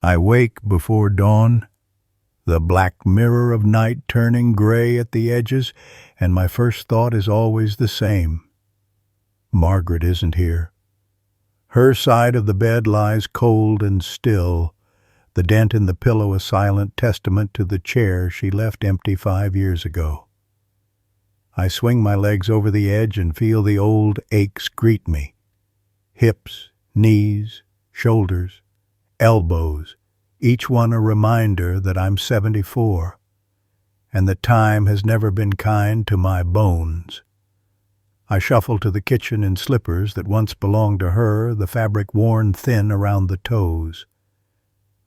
I wake before dawn, the black mirror of night turning gray at the edges, and my first thought is always the same. Margaret isn't here. Her side of the bed lies cold and still, the dent in the pillow a silent testament to the chair she left empty 5 years ago. I swing my legs over the edge and feel the old aches greet me. Hips, knees, shoulders, elbows, each one a reminder that I'm 74, and that time has never been kind to my bones. I shuffle to the kitchen in slippers that once belonged to her, the fabric worn thin around the toes.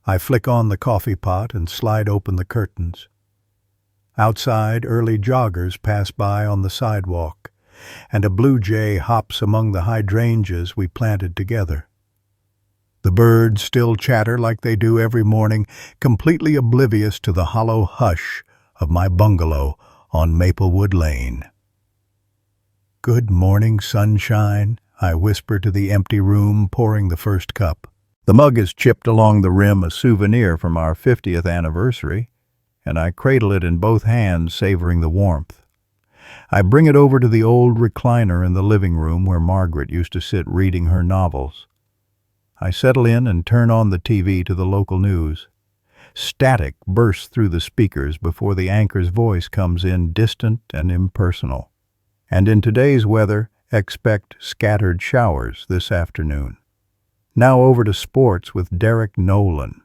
I flick on the coffee pot and slide open the curtains. Outside, early joggers pass by on the sidewalk, and a blue jay hops among the hydrangeas we planted together. The birds still chatter like they do every morning, completely oblivious to the hollow hush of my bungalow on Maplewood Lane. "Good morning, sunshine," I whisper to the empty room, pouring the first cup. The mug is chipped along the rim, a souvenir from our 50th anniversary, and I cradle it in both hands, savoring the warmth. I bring it over to the old recliner in the living room where Margaret used to sit reading her novels. I settle in and turn on the TV to the local news. Static bursts through the speakers before the anchor's voice comes in, distant and impersonal. And in today's weather, expect scattered showers this afternoon. Now over to sports with Derek Nolan.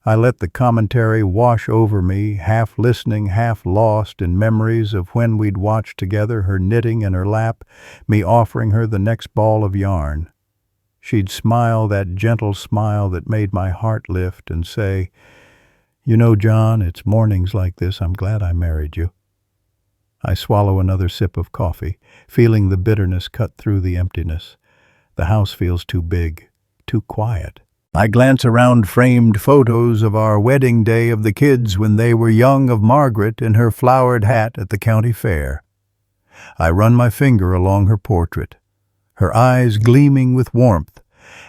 I let the commentary wash over me, half listening, half lost in memories of when we'd watched together, her knitting in her lap, me offering her the next ball of yarn. She'd smile that gentle smile that made my heart lift and say, "You know, John, it's mornings like this I'm glad I married you." I swallow another sip of coffee, feeling the bitterness cut through the emptiness. The house feels too big, too quiet. I glance around framed photos of our wedding day, of the kids when they were young, of Margaret in her flowered hat at the county fair. I run my finger along her portrait, her eyes gleaming with warmth,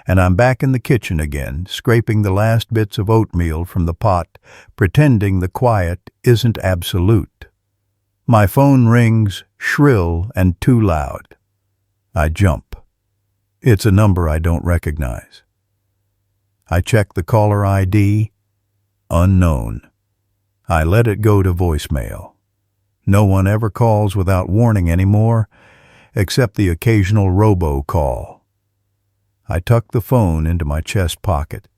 and I'm back in the kitchen again, scraping the last bits of oatmeal from the pot, pretending the quiet isn't absolute. My phone rings, shrill and too loud. I jump. It's a number I don't recognize. I check the caller ID, unknown. I let it go to voicemail. No one ever calls without warning anymore, except the occasional robocall. I tuck the phone into my chest pocket.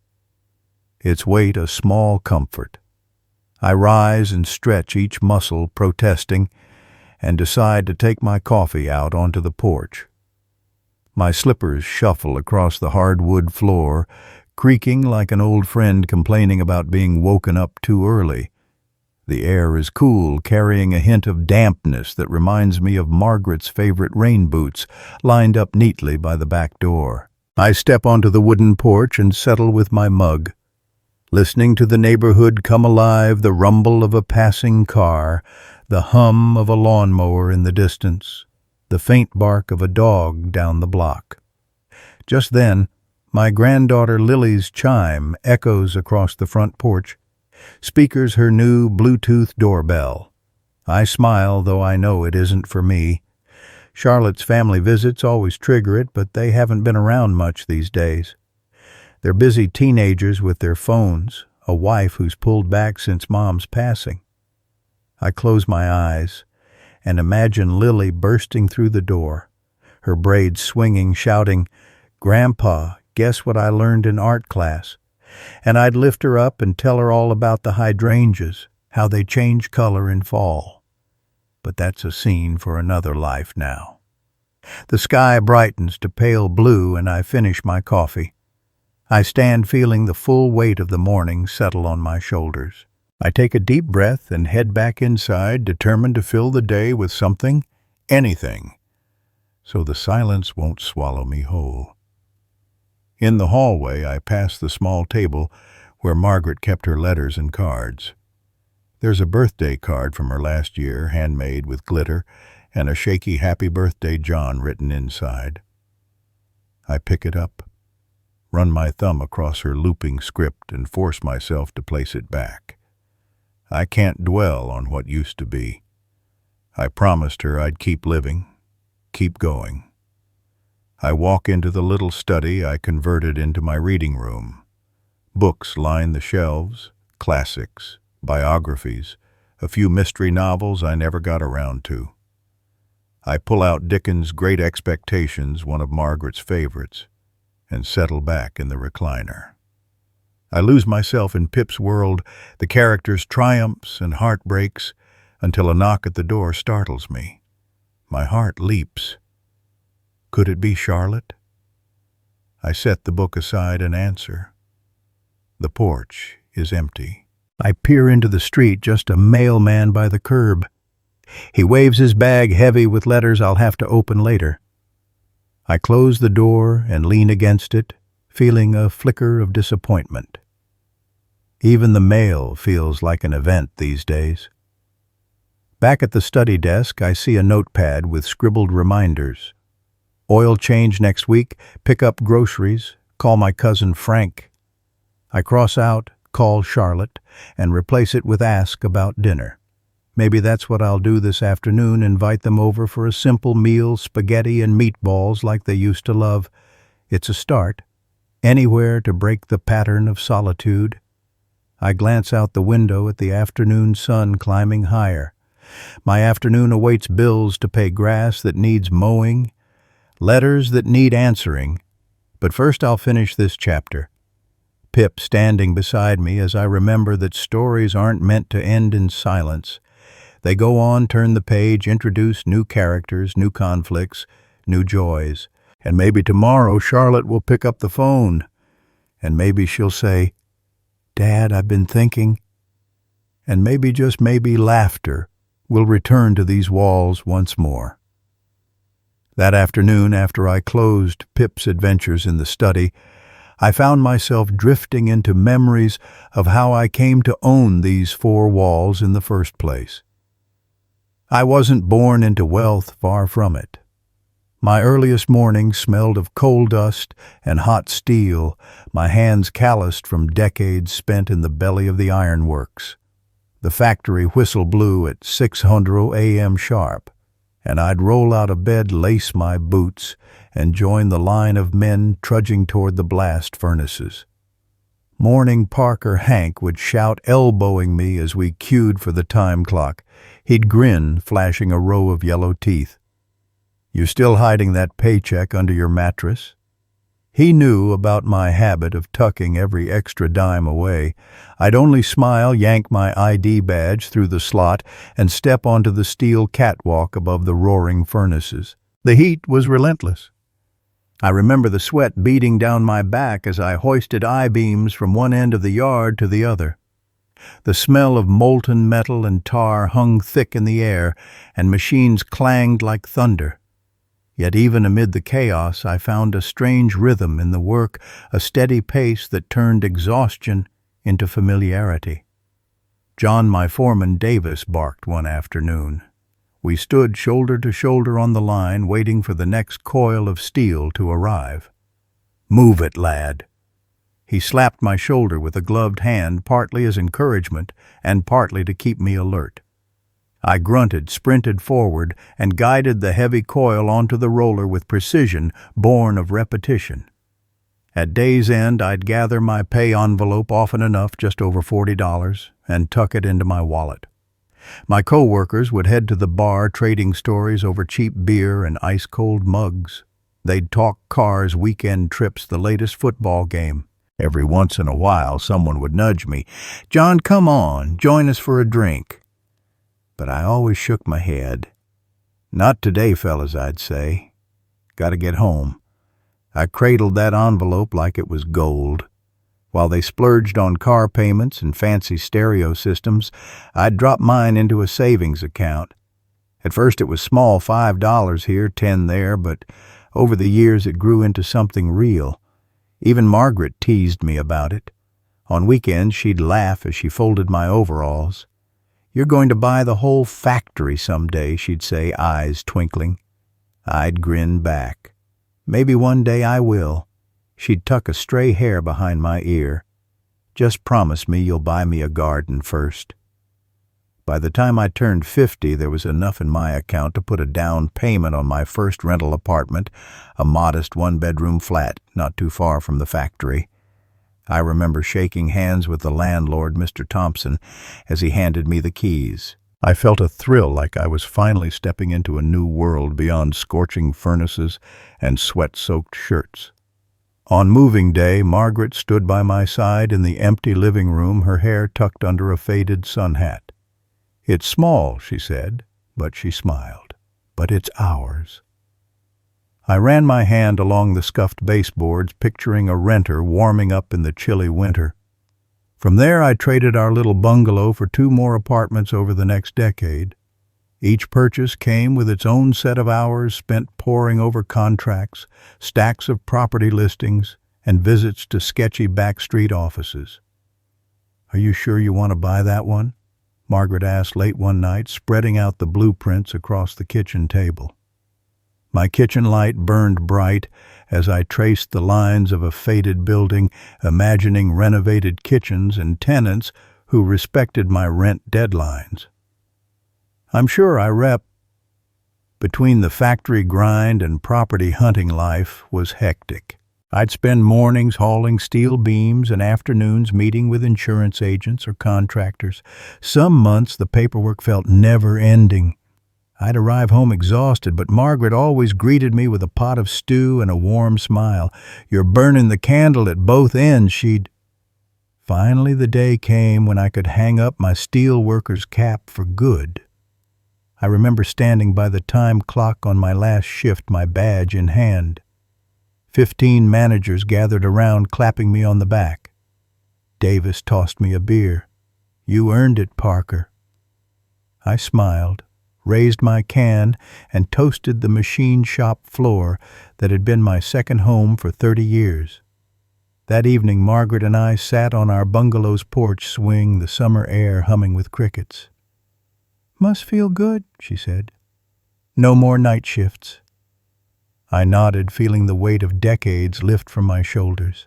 Its weight a small comfort. I rise and stretch each muscle, protesting, and decide to take my coffee out onto the porch. My slippers shuffle across the hardwood floor, creaking like an old friend complaining about being woken up too early. The air is cool, carrying a hint of dampness that reminds me of Margaret's favorite rain boots, lined up neatly by the back door. I step onto the wooden porch and settle with my mug, listening to the neighborhood come alive, the rumble of a passing car, the hum of a lawnmower in the distance, the faint bark of a dog down the block. Just then, my granddaughter Lily's chime echoes across the front porch, speakers her new Bluetooth doorbell. I smile, though I know it isn't for me. Charlotte's family visits always trigger it, but they haven't been around much these days. They're busy teenagers with their phones, a wife who's pulled back since Mom's passing. I close my eyes and imagine Lily bursting through the door, her braids swinging, shouting, "Grandpa, guess what I learned in art class?" And I'd lift her up and tell her all about the hydrangeas, how they change color in fall. But that's a scene for another life now. The sky brightens to pale blue and I finish my coffee. I stand feeling the full weight of the morning settle on my shoulders. I take a deep breath and head back inside, determined to fill the day with something, anything, so the silence won't swallow me whole. In the hallway, I pass the small table where Margaret kept her letters and cards. There's a birthday card from her last year, handmade with glitter, and a shaky "Happy Birthday, John" written inside. I pick it up, run my thumb across her looping script, and force myself to place it back. I can't dwell on what used to be. I promised her I'd keep living, keep going. I walk into the little study I converted into my reading room. Books line the shelves, classics, biographies, a few mystery novels I never got around to. I pull out Dickens' Great Expectations, one of Margaret's favorites, and settle back in the recliner. I lose myself in Pip's world, the characters' triumphs and heartbreaks, until a knock at the door startles me. My heart leaps. Could it be Charlotte? I set the book aside and answer. The porch is empty. I peer into the street, just a mailman by the curb. He waves his bag heavy with letters I'll have to open later. I close the door and lean against it, feeling a flicker of disappointment. Even the mail feels like an event these days. Back at the study desk, I see a notepad with scribbled reminders. Oil change next week, pick up groceries, call my cousin Frank. I cross out, call Charlotte, and replace it with ask about dinner. Maybe that's what I'll do this afternoon, invite them over for a simple meal, spaghetti and meatballs like they used to love. It's a start. Anywhere to break the pattern of solitude. I glance out the window at the afternoon sun climbing higher. My afternoon awaits bills to pay, grass that needs mowing, letters that need answering. But first I'll finish this chapter. Pip standing beside me as I remember that stories aren't meant to end in silence. They go on, turn the page, introduce new characters, new conflicts, new joys. And maybe tomorrow Charlotte will pick up the phone. And maybe she'll say, "Dad, I've been thinking." And maybe, just maybe, laughter will return to these walls once more. That afternoon, after I closed Pip's adventures in the study, I found myself drifting into memories of how I came to own these four walls in the first place. I wasn't born into wealth, far from it. My earliest mornings smelled of coal dust and hot steel, my hands calloused from decades spent in the belly of the ironworks. The factory whistle blew at 6:00 a.m. sharp, and I'd roll out of bed, lace my boots, and join the line of men trudging toward the blast furnaces. Morning Parker Hank would shout, elbowing me as we queued for the time clock. He'd grin, flashing a row of yellow teeth. "You still hiding that paycheck under your mattress?" He knew about my habit of tucking every extra dime away. I'd only smile, yank my ID badge through the slot, and step onto the steel catwalk above the roaring furnaces. The heat was relentless. I remember the sweat beading down my back as I hoisted I-beams from one end of the yard to the other. The smell of molten metal and tar hung thick in the air, and machines clanged like thunder. Yet even amid the chaos, I found a strange rhythm in the work, a steady pace that turned exhaustion into familiarity. John, my foreman, Davis, barked one afternoon. We stood shoulder to shoulder on the line, waiting for the next coil of steel to arrive. "Move it, lad." He slapped my shoulder with a gloved hand, partly as encouragement and partly to keep me alert. I grunted, sprinted forward, and guided the heavy coil onto the roller with precision born of repetition. At day's end, I'd gather my pay envelope often enough, just over $40, and tuck it into my wallet. My co-workers would head to the bar, trading stories over cheap beer and ice-cold mugs. They'd talk cars, weekend trips, the latest football game. Every once in a while, someone would nudge me. "John, come on, join us for a drink." But I always shook my head. "Not today, fellas," I'd say. "Gotta get home." I cradled that envelope like it was gold. While they splurged on car payments and fancy stereo systems, I'd drop mine into a savings account. At first it was small, $5 here, 10 there, but over the years it grew into something real. Even Margaret teased me about it. On weekends she'd laugh as she folded my overalls. "You're going to buy the whole factory someday," she'd say, eyes twinkling. I'd grin back. "Maybe one day I will." She'd tuck a stray hair behind my ear. "Just promise me you'll buy me a garden first." By the time I turned 50, there was enough in my account to put a down payment on my first rental apartment, a modest one-bedroom flat not too far from the factory. I remember shaking hands with the landlord, Mr. Thompson, as he handed me the keys. I felt a thrill, like I was finally stepping into a new world beyond scorching furnaces and sweat-soaked shirts. On moving day, Margaret stood by my side in the empty living room, her hair tucked under a faded sun hat. "It's small," she said, but she smiled. "But it's ours." I ran my hand along the scuffed baseboards, picturing a renter warming up in the chilly winter. From there, I traded our little bungalow for 2 more apartments over the next decade. Each purchase came with its own set of hours spent poring over contracts, stacks of property listings, and visits to sketchy backstreet offices. "Are you sure you want to buy that one?" Margaret asked late one night, spreading out the blueprints across the kitchen table. My kitchen light burned bright as I traced the lines of a faded building, imagining renovated kitchens and tenants who respected my rent deadlines. I'm sure I rep. Between the factory grind and property hunting, life was hectic. I'd spend mornings hauling steel beams and afternoons meeting with insurance agents or contractors. Some months the paperwork felt never-ending. I'd arrive home exhausted, but Margaret always greeted me with a pot of stew and a warm smile. "You're burning the candle at both ends," she'd. Finally the day came when I could hang up my steel worker's cap for good. I remember standing by the time clock on my last shift, my badge in hand. 15 managers gathered around, clapping me on the back. Davis tossed me a beer. "You earned it, Parker." I smiled, raised my can, and toasted the machine shop floor that had been my second home for 30 years. That evening, Margaret and I sat on our bungalow's porch swing, the summer air humming with crickets. "Must feel good," she said. "No more night shifts." I nodded, feeling the weight of decades lift from my shoulders.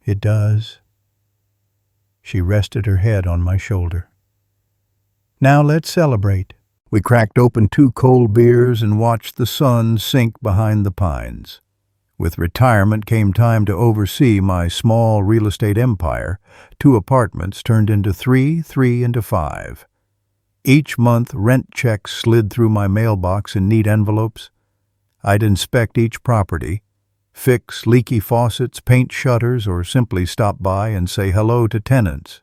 "It does." She rested her head on my shoulder. "Now let's celebrate." We cracked open 2 cold beers and watched the sun sink behind the pines. With retirement came time to oversee my small real estate empire. 2 apartments turned into 3, 3 into 5. Each month, rent checks slid through my mailbox in neat envelopes. I'd inspect each property, fix leaky faucets, paint shutters, or simply stop by and say hello to tenants.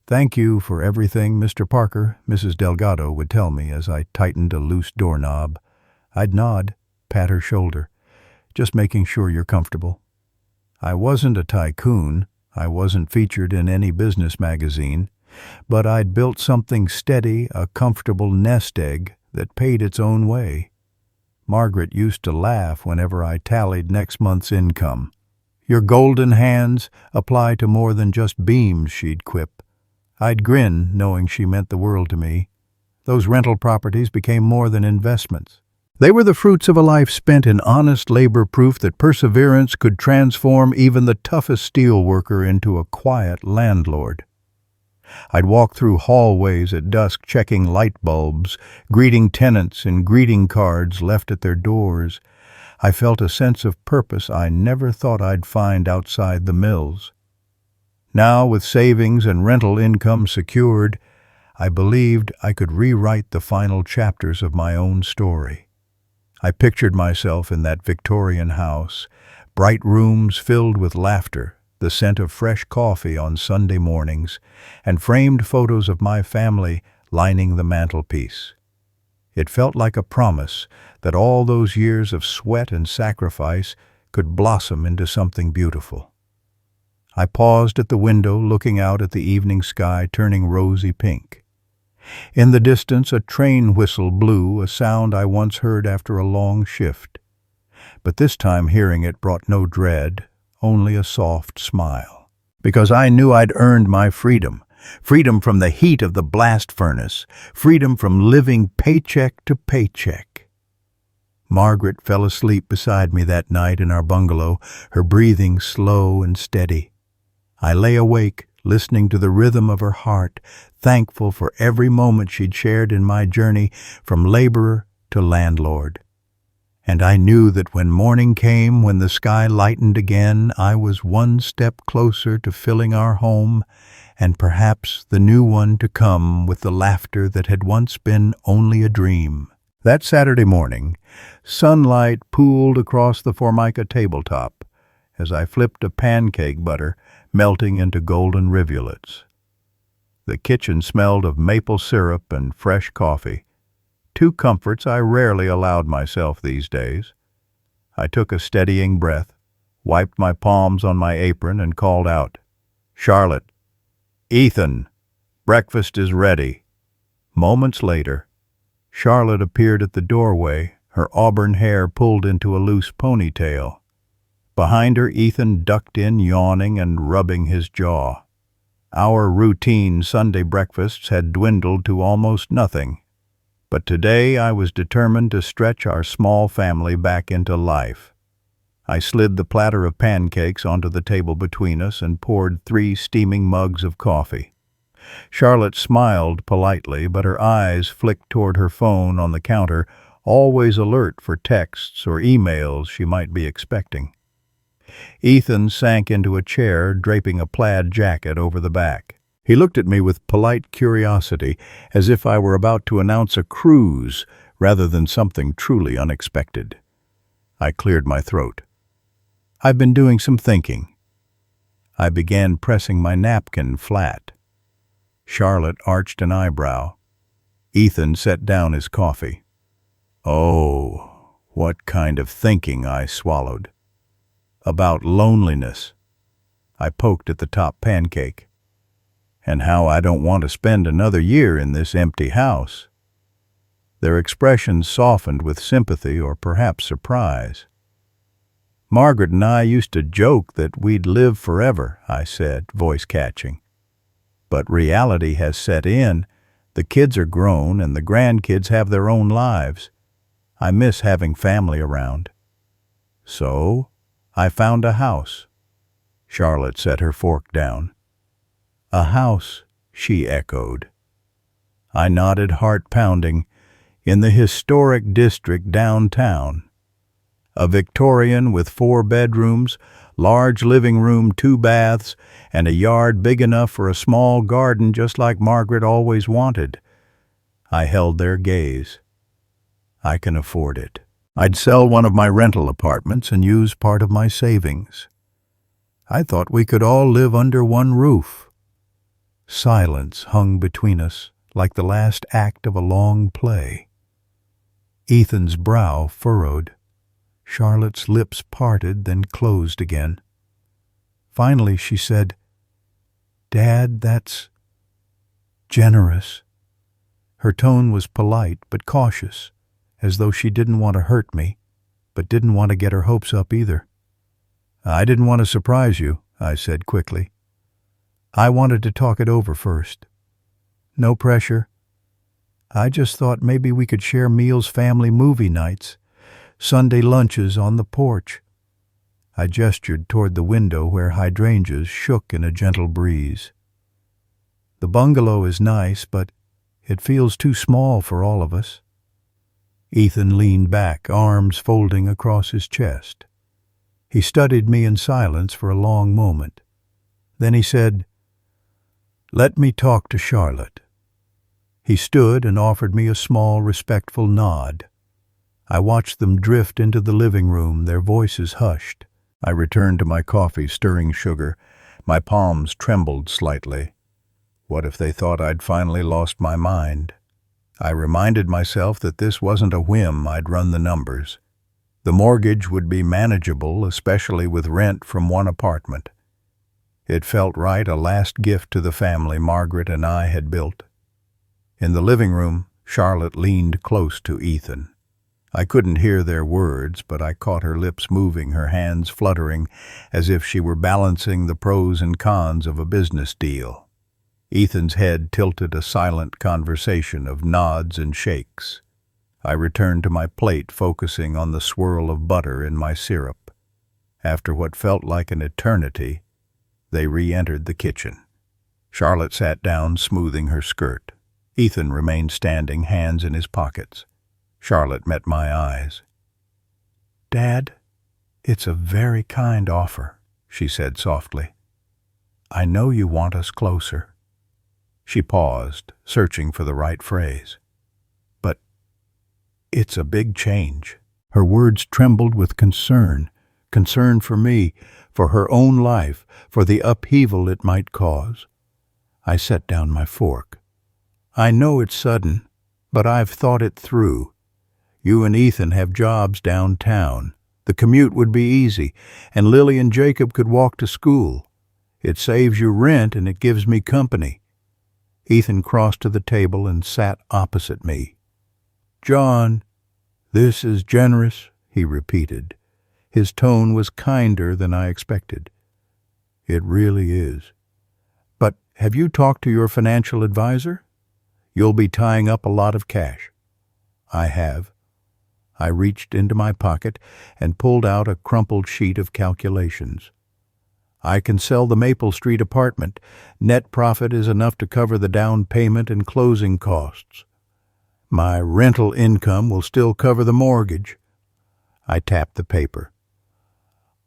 "Thank you for everything, Mr. Parker," Mrs. Delgado would tell me as I tightened a loose doorknob. I'd nod, pat her shoulder, "Just making sure you're comfortable." I wasn't a tycoon. I wasn't featured in any business magazine. But I'd built something steady, a comfortable nest egg that paid its own way. Margaret used to laugh whenever I tallied next month's income. "Your golden hands apply to more than just beams," she'd quip. I'd grin, knowing she meant the world to me. Those rental properties became more than investments. They were the fruits of a life spent in honest labor, proof that perseverance could transform even the toughest steel worker into a quiet landlord. I'd walk through hallways at dusk, checking light bulbs, greeting tenants in greeting cards left at their doors. I felt a sense of purpose I never thought I'd find outside the mills. Now, with savings and rental income secured, I believed I could rewrite the final chapters of my own story. I pictured myself in that Victorian house, bright rooms filled with laughter, the scent of fresh coffee on Sunday mornings, and framed photos of my family lining the mantelpiece. It felt like a promise that all those years of sweat and sacrifice could blossom into something beautiful. I paused at the window, looking out at the evening sky turning rosy pink. In the distance, a train whistle blew, a sound I once heard after a long shift. But this time hearing it brought no dread, only a soft smile. Because I knew I'd earned my freedom. Freedom from the heat of the blast furnace. Freedom from living paycheck to paycheck. Margaret fell asleep beside me that night in our bungalow, her breathing slow and steady. I lay awake, listening to the rhythm of her heart, thankful for every moment she'd shared in my journey from laborer to landlord. And I knew that when morning came, when the sky lightened again, I was one step closer to filling our home, and perhaps the new one to come with the laughter that had once been only a dream. That Saturday morning, sunlight pooled across the Formica tabletop as I flipped a pancake butter, melting into golden rivulets. The kitchen smelled of maple syrup and fresh coffee, two comforts I rarely allowed myself these days. I took a steadying breath, wiped my palms on my apron, and called out, "Charlotte, Ethan, breakfast is ready." Moments later, Charlotte appeared at the doorway, her auburn hair pulled into a loose ponytail. Behind her, Ethan ducked in, yawning and rubbing his jaw. Our routine Sunday breakfasts had dwindled to almost nothing, but today I was determined to stretch our small family back into life. I slid the platter of pancakes onto the table between us and poured 3 steaming mugs of coffee. Charlotte smiled politely, but her eyes flicked toward her phone on the counter, always alert for texts or emails she might be expecting. Ethan sank into a chair, draping a plaid jacket over the back. He looked at me with polite curiosity, as if I were about to announce a cruise rather than something truly unexpected. I cleared my throat. "I've been doing some thinking." I began pressing my napkin flat. Charlotte arched an eyebrow. Ethan set down his coffee. "Oh, what kind of thinking?" I swallowed. "About loneliness." I poked at the top pancake. "And how I don't want to spend another year in this empty house." Their expressions softened with sympathy or perhaps surprise. "Margaret and I used to joke that we'd live forever," I said, voice catching. "But reality has set in. The kids are grown and the grandkids have their own lives. I miss having family around." "So, I found a house." Charlotte set her fork down. "A house," she echoed. I nodded, heart pounding, "in the historic district downtown. A Victorian with 4 bedrooms, large living room, 2 baths, and a yard big enough for a small garden just like Margaret always wanted." I held their gaze. "I can afford it. I'd sell one of my rental apartments and use part of my savings. I thought we could all live under one roof." Silence hung between us, like the last act of a long play. Ethan's brow furrowed. Charlotte's lips parted, then closed again. Finally she said, "Dad, that's generous." Her tone was polite but cautious, as though she didn't want to hurt me, but didn't want to get her hopes up either. "I didn't want to surprise you," I said quickly. "I wanted to talk it over first. No pressure. I just thought maybe we could share meals, family movie nights, Sunday lunches on the porch." I gestured toward the window where hydrangeas shook in a gentle breeze. "The bungalow is nice, but it feels too small for all of us." Ethan leaned back, arms folding across his chest. He studied me in silence for a long moment. Then he said, "Let me talk to Charlotte." He stood and offered me a small, respectful nod. I watched them drift into the living room, their voices hushed. I returned to my coffee, stirring sugar. My palms trembled slightly. What if they thought I'd finally lost my mind? I reminded myself that this wasn't a whim. I'd run the numbers. The mortgage would be manageable, especially with rent from one apartment. It felt right, a last gift to the family Margaret and I had built. In the living room, Charlotte leaned close to Ethan. I couldn't hear their words, but I caught her lips moving, her hands fluttering, as if she were balancing the pros and cons of a business deal. Ethan's head tilted, a silent conversation of nods and shakes. I returned to my plate, focusing on the swirl of butter in my syrup. After what felt like an eternity, they re-entered the kitchen. Charlotte sat down, smoothing her skirt. Ethan remained standing, hands in his pockets. Charlotte met my eyes. "Dad, it's a very kind offer," she said softly. "I know you want us closer." She paused, searching for the right phrase. "But it's a big change." Her words trembled with concern for me, for her own life, for the upheaval it might cause. I set down my fork. "I know it's sudden, but I've thought it through. You and Ethan have jobs downtown. The commute would be easy, and Lily and Jacob could walk to school. It saves you rent and it gives me company." Ethan crossed to the table and sat opposite me. "John, this is generous," he repeated. His tone was kinder than I expected. "It really is. But have you talked to your financial advisor? You'll be tying up a lot of cash." "I have." I reached into my pocket and pulled out a crumpled sheet of calculations. "I can sell the Maple Street apartment. Net profit is enough to cover the down payment and closing costs. My rental income will still cover the mortgage." I tapped the paper.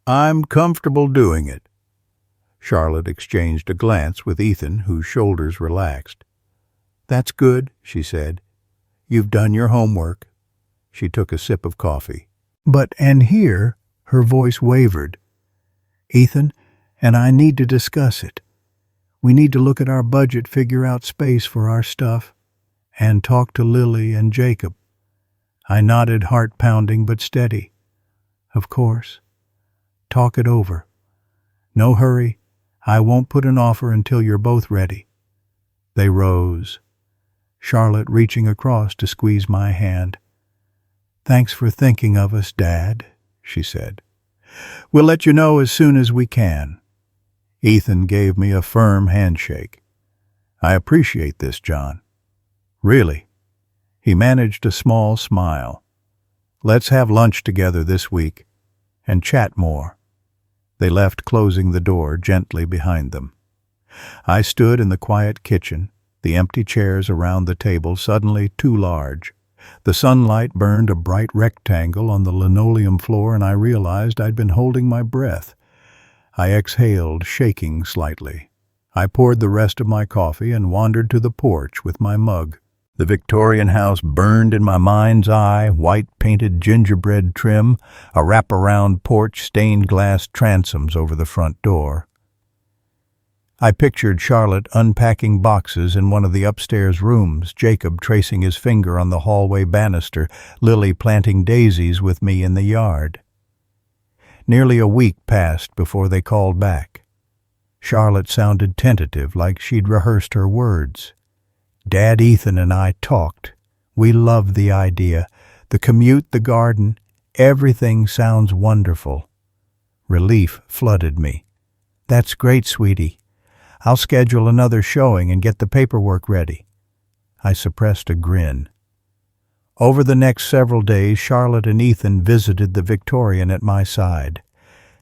"I'm comfortable doing it." Charlotte exchanged a glance with Ethan, whose shoulders relaxed. "That's good," she said. "You've done your homework." She took a sip of coffee. And here, her voice wavered. "Ethan and I need to discuss it. We need to look at our budget, figure out space for our stuff, and talk to Lily and Jacob." I nodded, heart pounding but steady. "Of course. Talk it over. No hurry. I won't put an offer until you're both ready." They rose, Charlotte reaching across to squeeze my hand. "Thanks for thinking of us, Dad," she said. "We'll let you know as soon as we can." Ethan gave me a firm handshake. "I appreciate this, John. Really." He managed a small smile. "Let's have lunch together this week and chat more." They left, closing the door gently behind them. I stood in the quiet kitchen, the empty chairs around the table suddenly too large. The sunlight burned a bright rectangle on the linoleum floor, and I realized I'd been holding my breath. I exhaled, shaking slightly. I poured the rest of my coffee and wandered to the porch with my mug. The Victorian house burned in my mind's eye, white-painted gingerbread trim, a wraparound porch, stained glass transoms over the front door. I pictured Charlotte unpacking boxes in one of the upstairs rooms, Jacob tracing his finger on the hallway banister, Lily planting daisies with me in the yard. Nearly a week passed before they called back. Charlotte sounded tentative, like she'd rehearsed her words. "Dad, Ethan, and I talked. We loved the idea. The commute, the garden, everything sounds wonderful." Relief flooded me. "That's great, sweetie. I'll schedule another showing and get the paperwork ready." I suppressed a grin. Over the next several days, Charlotte and Ethan visited the Victorian at my side.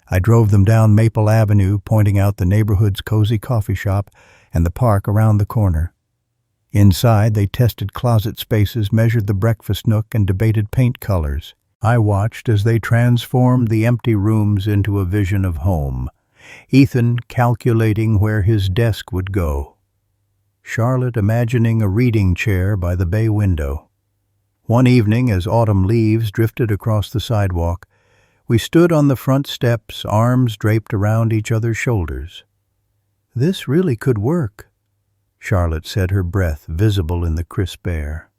I drove them down Maple Avenue, pointing out the neighborhood's cozy coffee shop and the park around the corner. Inside, they tested closet spaces, measured the breakfast nook, and debated paint colors. I watched as they transformed the empty rooms into a vision of home, Ethan calculating where his desk would go, Charlotte imagining a reading chair by the bay window. One evening, as autumn leaves drifted across the sidewalk, we stood on the front steps, arms draped around each other's shoulders. "This really could work," Charlotte said, her breath visible in the crisp air.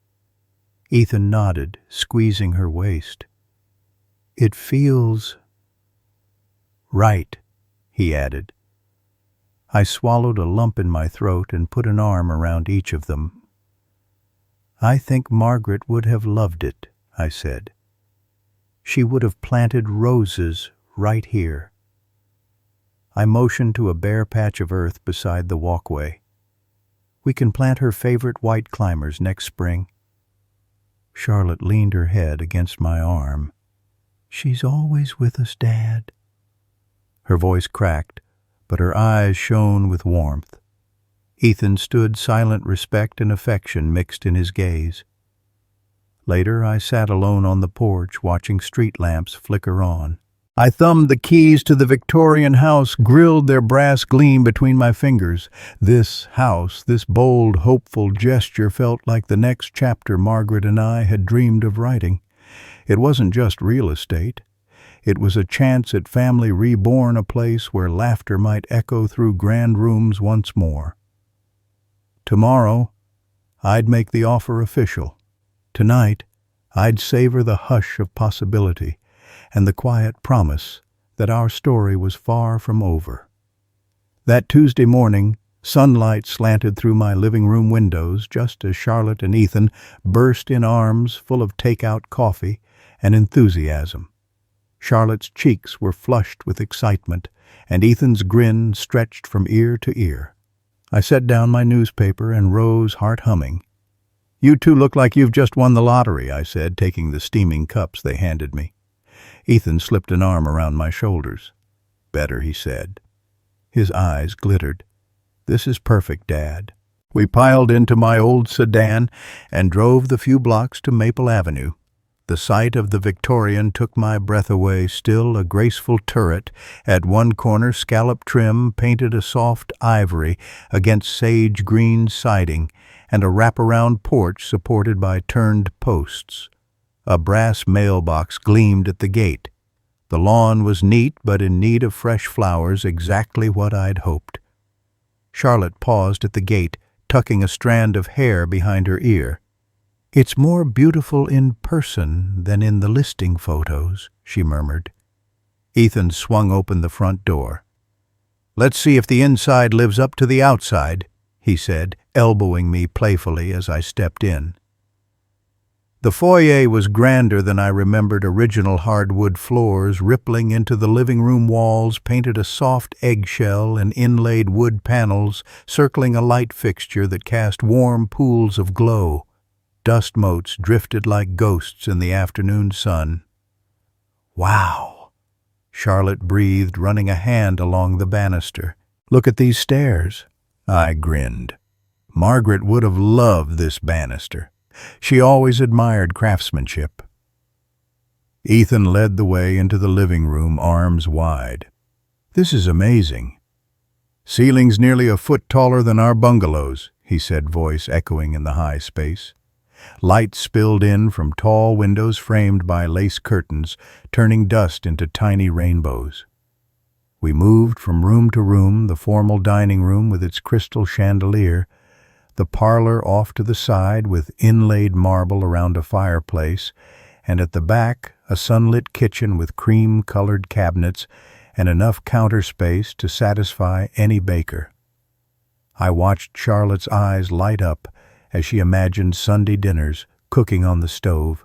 Ethan nodded, squeezing her waist. "It feels right," he added. I swallowed a lump in my throat and put an arm around each of them. "I think Margaret would have loved it," I said. "She would have planted roses right here." I motioned to a bare patch of earth beside the walkway. "We can plant her favorite white climbers next spring." Charlotte leaned her head against my arm. "She's always with us, Dad." Her voice cracked, but her eyes shone with warmth. Ethan stood, silent respect and affection mixed in his gaze. Later, I sat alone on the porch, watching street lamps flicker on. I thumbed the keys to the Victorian house, grilled their brass gleam between my fingers. This house, this bold, hopeful gesture felt like the next chapter Margaret and I had dreamed of writing. It wasn't just real estate. It was a chance at family reborn, a place where laughter might echo through grand rooms once more. Tomorrow, I'd make the offer official. Tonight, I'd savor the hush of possibility and the quiet promise that our story was far from over. That Tuesday morning, sunlight slanted through my living room windows just as Charlotte and Ethan burst in arms full of takeout coffee and enthusiasm. Charlotte's cheeks were flushed with excitement, and Ethan's grin stretched from ear to ear. I set down my newspaper and rose, heart humming. "You two look like you've just won the lottery," I said, taking the steaming cups they handed me. Ethan slipped an arm around my shoulders. "Better," he said. His eyes glittered. "This is perfect, Dad." We piled into my old sedan and drove the few blocks to Maple Avenue. The sight of the Victorian took my breath away. Still a graceful turret, at one corner scallop trim painted a soft ivory against sage green siding, and a wraparound porch supported by turned posts. A brass mailbox gleamed at the gate. The lawn was neat but in need of fresh flowers, exactly what I'd hoped. Charlotte paused at the gate, tucking a strand of hair behind her ear. "It's more beautiful in person than in the listing photos," she murmured. Ethan swung open the front door. "Let's see if the inside lives up to the outside," he said, elbowing me playfully as I stepped in. The foyer was grander than I remembered. Original hardwood floors rippling into the living room walls painted a soft eggshell, and inlaid wood panels circling a light fixture that cast warm pools of glow. Dust motes drifted like ghosts in the afternoon sun. "Wow," Charlotte breathed, running a hand along the banister. "Look at these stairs." I grinned. Margaret would have loved this banister. She always admired craftsmanship. Ethan led the way into the living room, arms wide. "This is amazing. Ceiling's nearly a foot taller than our bungalows," he said, voice echoing in the high space. Light spilled in from tall windows framed by lace curtains, turning dust into tiny rainbows. We moved from room to room, the formal dining room with its crystal chandelier, the parlor off to the side with inlaid marble around a fireplace, and at the back a sunlit kitchen with cream-colored cabinets and enough counter space to satisfy any baker. I watched Charlotte's eyes light up as she imagined Sunday dinners cooking on the stove.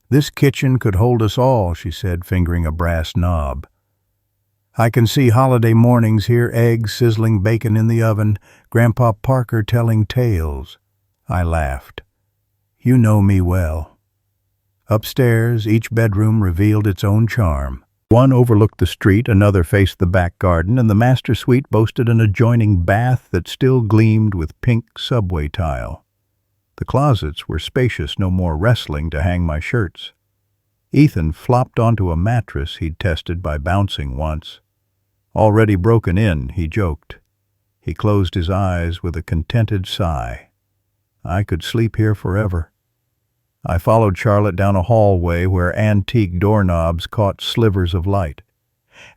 "This kitchen could hold us all," she said, fingering a brass knob. "I can see holiday mornings here, eggs, sizzling bacon in the oven, Grandpa Parker telling tales." I laughed. "You know me well." Upstairs, each bedroom revealed its own charm. One overlooked the street, another faced the back garden, and the master suite boasted an adjoining bath that still gleamed with pink subway tile. The closets were spacious, no more wrestling to hang my shirts. Ethan flopped onto a mattress he'd tested by bouncing once. "Already broken in," he joked. He closed his eyes with a contented sigh. I could sleep here forever. I followed Charlotte down a hallway where antique doorknobs caught slivers of light.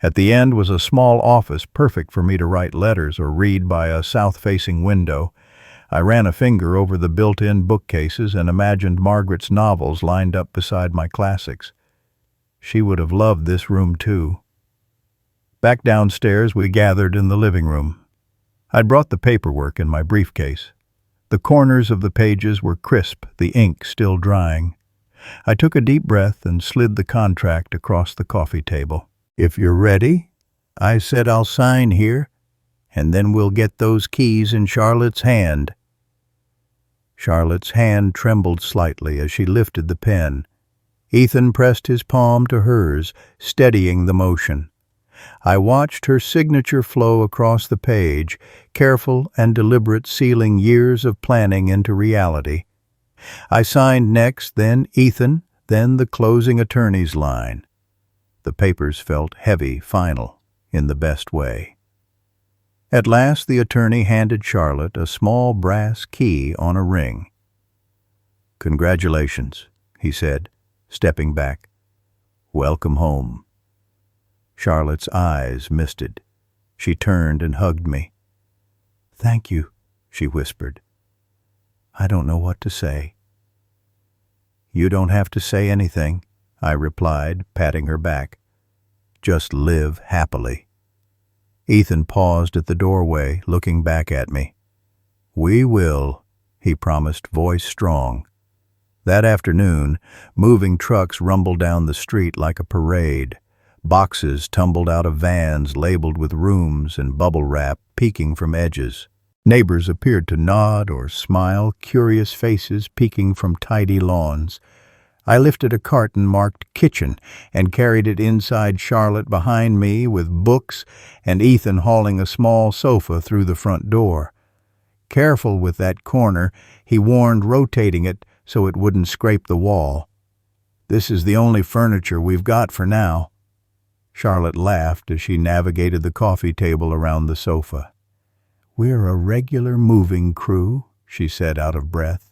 At the end was a small office, perfect for me to write letters or read by a south-facing window. I ran a finger over the built-in bookcases and imagined Margaret's novels lined up beside my classics. She would have loved this room too. Back downstairs, we gathered in the living room. I'd brought the paperwork in my briefcase. The corners of the pages were crisp, the ink still drying. I took a deep breath and slid the contract across the coffee table. "If you're ready," I said, "I'll sign here, and then we'll get those keys in Charlotte's hand." Charlotte's hand trembled slightly as she lifted the pen. Ethan pressed his palm to hers, steadying the motion. I watched her signature flow across the page, careful and deliberate, sealing years of planning into reality. I signed next, then Ethan, then the closing attorney's line. The papers felt heavy, final, in the best way. At last the attorney handed Charlotte a small brass key on a ring. "Congratulations," he said, stepping back. "Welcome home." Charlotte's eyes misted. She turned and hugged me. "Thank you," she whispered. "I don't know what to say." "You don't have to say anything," I replied, patting her back. "Just live happily." Ethan paused at the doorway, looking back at me. "We will," he promised, voice strong. That afternoon, moving trucks rumbled down the street like a parade. Boxes tumbled out of vans labeled with rooms and bubble wrap peeking from edges. Neighbors appeared to nod or smile, curious faces peeking from tidy lawns. I lifted a carton marked "Kitchen" and carried it inside Charlotte behind me with books and Ethan hauling a small sofa through the front door. "Careful with that corner," he warned, rotating it so it wouldn't scrape the wall. "This is the only furniture we've got for now." Charlotte laughed as she navigated the coffee table around the sofa. "We're a regular moving crew," she said, out of breath.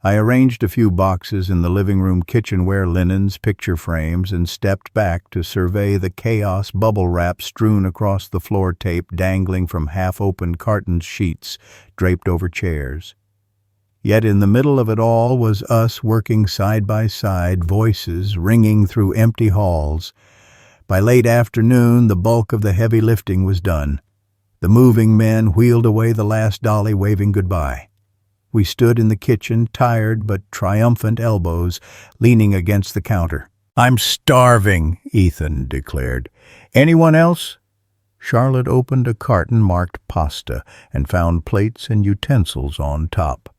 I arranged a few boxes in the living room kitchenware, linens, picture frames, and stepped back to survey the chaos, bubble wrap strewn across the floor, tape dangling from half-opened carton sheets draped over chairs. Yet in the middle of it all was us working side by side, voices ringing through empty halls. By late afternoon, the bulk of the heavy lifting was done. The moving men wheeled away the last dolly, waving goodbye. We stood in the kitchen, tired but triumphant elbows leaning against the counter. "I'm starving," Ethan declared. "Anyone else?" Charlotte opened a carton marked "Pasta" and found plates and utensils on top.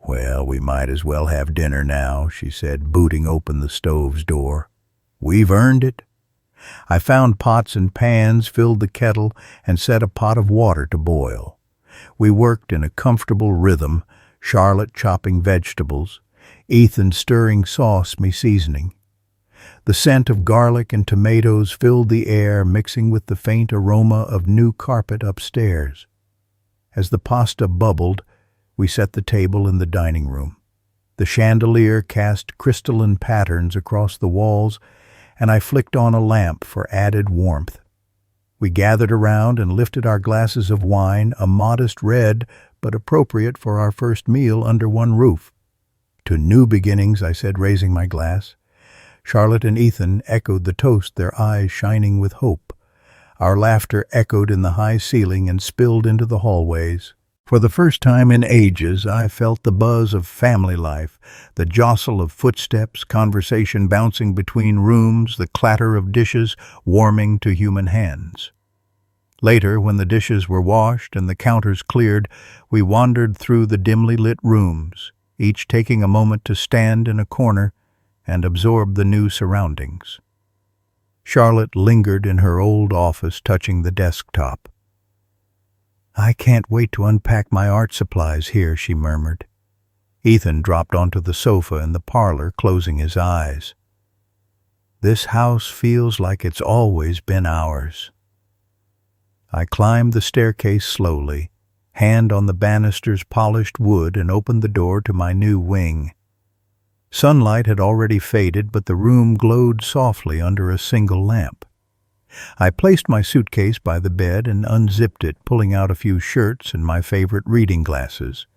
"Well, we might as well have dinner now," she said, booting open the stove's door. "We've earned it." I found pots and pans, filled the kettle, and set a pot of water to boil. We worked in a comfortable rhythm, Charlotte chopping vegetables, Ethan stirring sauce, me seasoning. The scent of garlic and tomatoes filled the air, mixing with the faint aroma of new carpet upstairs. As the pasta bubbled, we set the table in the dining room. The chandelier cast crystalline patterns across the walls, and I flicked on a lamp for added warmth. We gathered around and lifted our glasses of wine, a modest red, but appropriate for our first meal under one roof. "To new beginnings," I said, raising my glass. Charlotte and Ethan echoed the toast, their eyes shining with hope. Our laughter echoed in the high ceiling and spilled into the hallways. For the first time in ages, I felt the buzz of family life, the jostle of footsteps, conversation bouncing between rooms, the clatter of dishes warming to human hands. Later, when the dishes were washed and the counters cleared, we wandered through the dimly lit rooms, each taking a moment to stand in a corner and absorb the new surroundings. Charlotte lingered in her old office, touching the desktop. "I can't wait to unpack my art supplies here," she murmured. Ethan dropped onto the sofa in the parlor, closing his eyes. "This house feels like it's always been ours." I climbed the staircase slowly, hand on the banister's polished wood, and opened the door to my new wing. Sunlight had already faded, but the room glowed softly under a single lamp. I placed my suitcase by the bed and unzipped it, pulling out a few shirts and my favorite reading glasses.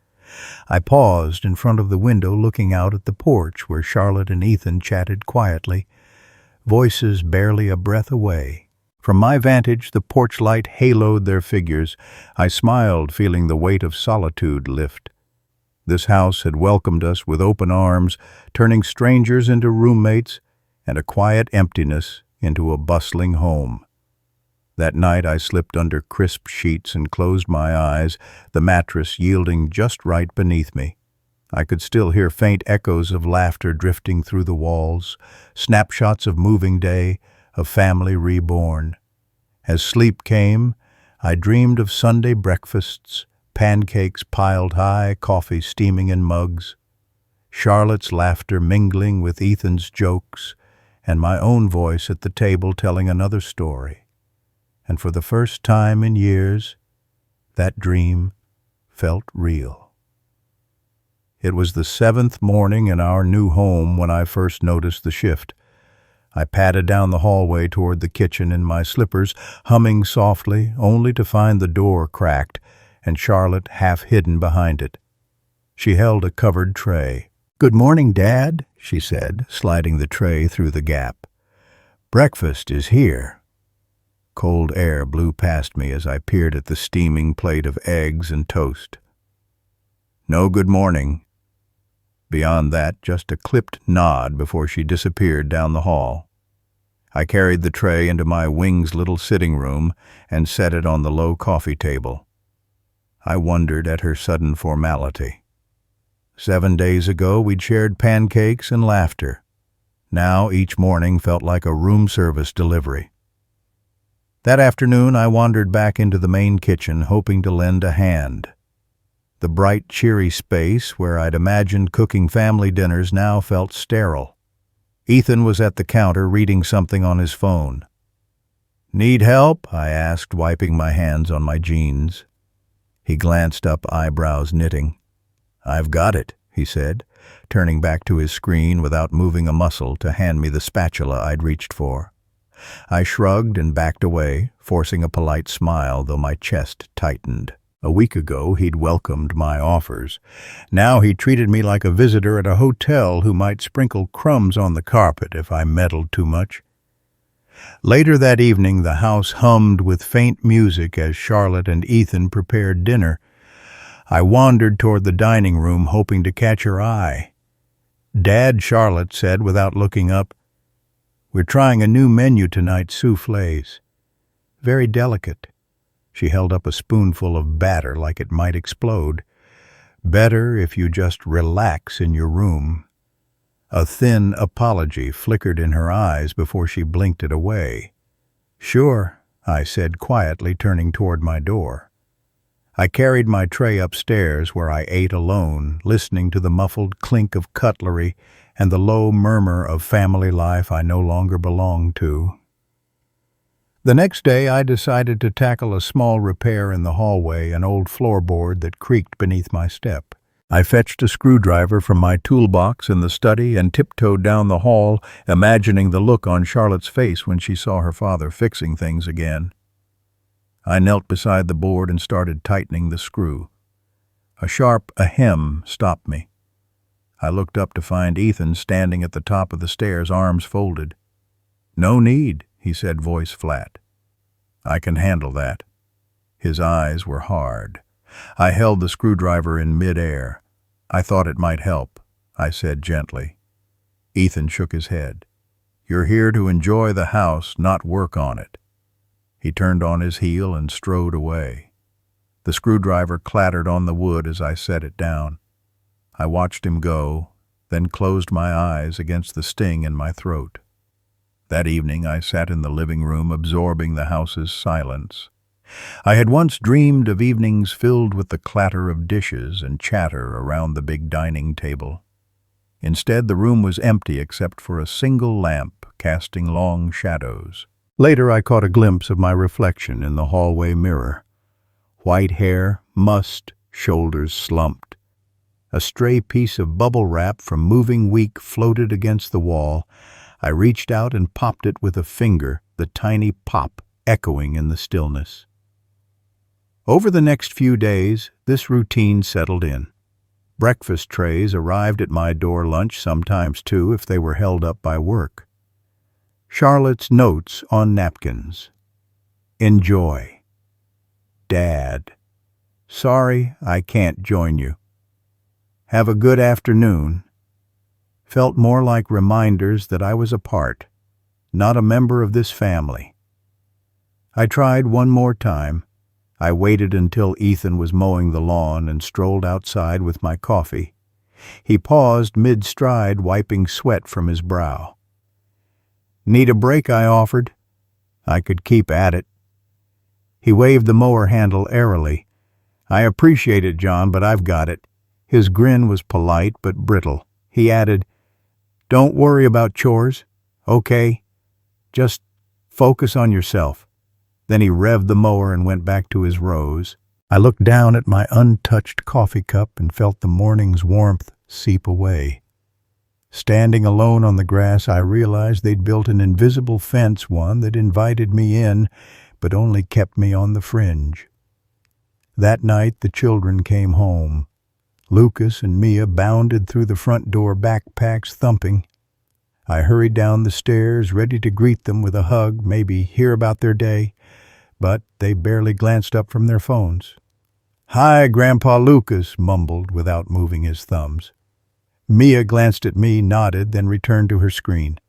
I paused in front of the window, looking out at the porch where Charlotte and Ethan chatted quietly, voices barely a breath away. From my vantage, the porch light haloed their figures. I smiled, feeling the weight of solitude lift. This house had welcomed us with open arms, turning strangers into roommates and a quiet emptiness into a bustling home. That night I slipped under crisp sheets and closed my eyes, the mattress yielding just right beneath me. I could still hear faint echoes of laughter drifting through the walls, snapshots of moving day, of family reborn. As sleep came, I dreamed of Sunday breakfasts, pancakes piled high, coffee steaming in mugs, Charlotte's laughter mingling with Ethan's jokes, and my own voice at the table telling another story. And for the first time in years, that dream felt real. It was the 7th morning in our new home when I first noticed the shift. I padded down the hallway toward the kitchen in my slippers, humming softly, only to find the door cracked and Charlotte half hidden behind it. She held a covered tray. "Good morning, Dad," she said, sliding the tray through the gap. "Breakfast is here." Cold air blew past me as I peered at the steaming plate of eggs and toast. "No good morning." Beyond that, just a clipped nod before she disappeared down the hall. I carried the tray into my wing's little sitting room and set it on the low coffee table. I wondered at her sudden formality. 7 days ago we'd shared pancakes and laughter. Now each morning felt like a room service delivery. That afternoon I wandered back into the main kitchen, hoping to lend a hand. The bright, cheery space where I'd imagined cooking family dinners now felt sterile. Ethan was at the counter reading something on his phone. "Need help?" I asked, wiping my hands on my jeans. He glanced up, eyebrows knitting. "I've got it," he said, turning back to his screen without moving a muscle to hand me the spatula I'd reached for. I shrugged and backed away, forcing a polite smile, though my chest tightened. A week ago he'd welcomed my offers. Now he treated me like a visitor at a hotel who might sprinkle crumbs on the carpet if I meddled too much. Later that evening the house hummed with faint music as Charlotte and Ethan prepared dinner. I wandered toward the dining room, hoping to catch her eye. "Dad," Charlotte said without looking up, "we're trying a new menu tonight, soufflés. Very delicate." She held up a spoonful of batter like it might explode. "Better if you just relax in your room." A thin apology flickered in her eyes before she blinked it away. "Sure," I said quietly, turning toward my door. I carried my tray upstairs where I ate alone, listening to the muffled clink of cutlery and the low murmur of family life I no longer belonged to. The next day I decided to tackle a small repair in the hallway, an old floorboard that creaked beneath my step. I fetched a screwdriver from my toolbox in the study and tiptoed down the hall, imagining the look on Charlotte's face when she saw her father fixing things again. I knelt beside the board and started tightening the screw. A sharp ahem stopped me. I looked up to find Ethan standing at the top of the stairs, arms folded. "No need," he said, voice flat. "I can handle that." His eyes were hard. I held the screwdriver in mid-air. "I thought it might help," I said gently. Ethan shook his head. "You're here to enjoy the house, not work on it." He turned on his heel and strode away. The screwdriver clattered on the wood as I set it down. I watched him go, then closed my eyes against the sting in my throat. That evening I sat in the living room, absorbing the house's silence. I had once dreamed of evenings filled with the clatter of dishes and chatter around the big dining table. Instead, the room was empty except for a single lamp casting long shadows. Later I caught a glimpse of my reflection in the hallway mirror. White hair, mussed, shoulders slumped. A stray piece of bubble wrap from moving week floated against the wall. I reached out and popped it with a finger, the tiny pop echoing in the stillness. Over the next few days, this routine settled in. Breakfast trays arrived at my door, lunch sometimes too if they were held up by work. Charlotte's notes on napkins. "Enjoy. Dad. Sorry I can't join you. Have a good afternoon." Felt more like reminders that I was a part, not a member of this family. I tried one more time. I waited until Ethan was mowing the lawn and strolled outside with my coffee. He paused mid-stride, wiping sweat from his brow. "Need a break?" I offered. I could keep at it. He waved the mower handle airily. "I appreciate it, John, but I've got it." His grin was polite but brittle. He added, "Don't worry about chores, okay? Just focus on yourself." Then he revved the mower and went back to his rows. I looked down at my untouched coffee cup and felt the morning's warmth seep away. Standing alone on the grass, I realized they'd built an invisible fence, one that invited me in, but only kept me on the fringe. That night the children came home. Lucas and Mia bounded through the front door, backpacks thumping. I hurried down the stairs, ready to greet them with a hug, maybe hear about their day, but they barely glanced up from their phones. "Hi, Grandpa," Lucas mumbled without moving his thumbs. Mia glanced at me, nodded, then returned to her screen.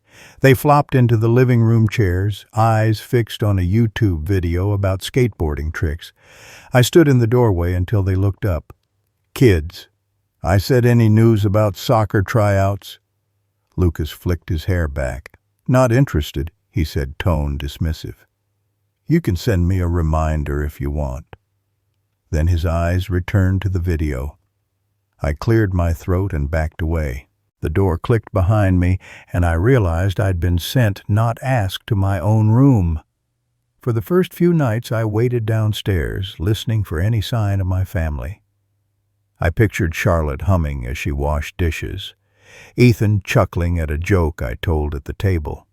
They flopped into the living room chairs, eyes fixed on a YouTube video about skateboarding tricks. I stood in the doorway until they looked up. "Kids," I said, "any news about soccer tryouts?" Lucas flicked his hair back. "Not interested," he said, tone dismissive. "You can send me a reminder if you want." Then his eyes returned to the video. I cleared my throat and backed away. The door clicked behind me, and I realized I'd been sent, not asked, to my own room. For the first few nights I waited downstairs, listening for any sign of my family. I pictured Charlotte humming as she washed dishes, Ethan chuckling at a joke I told at the table.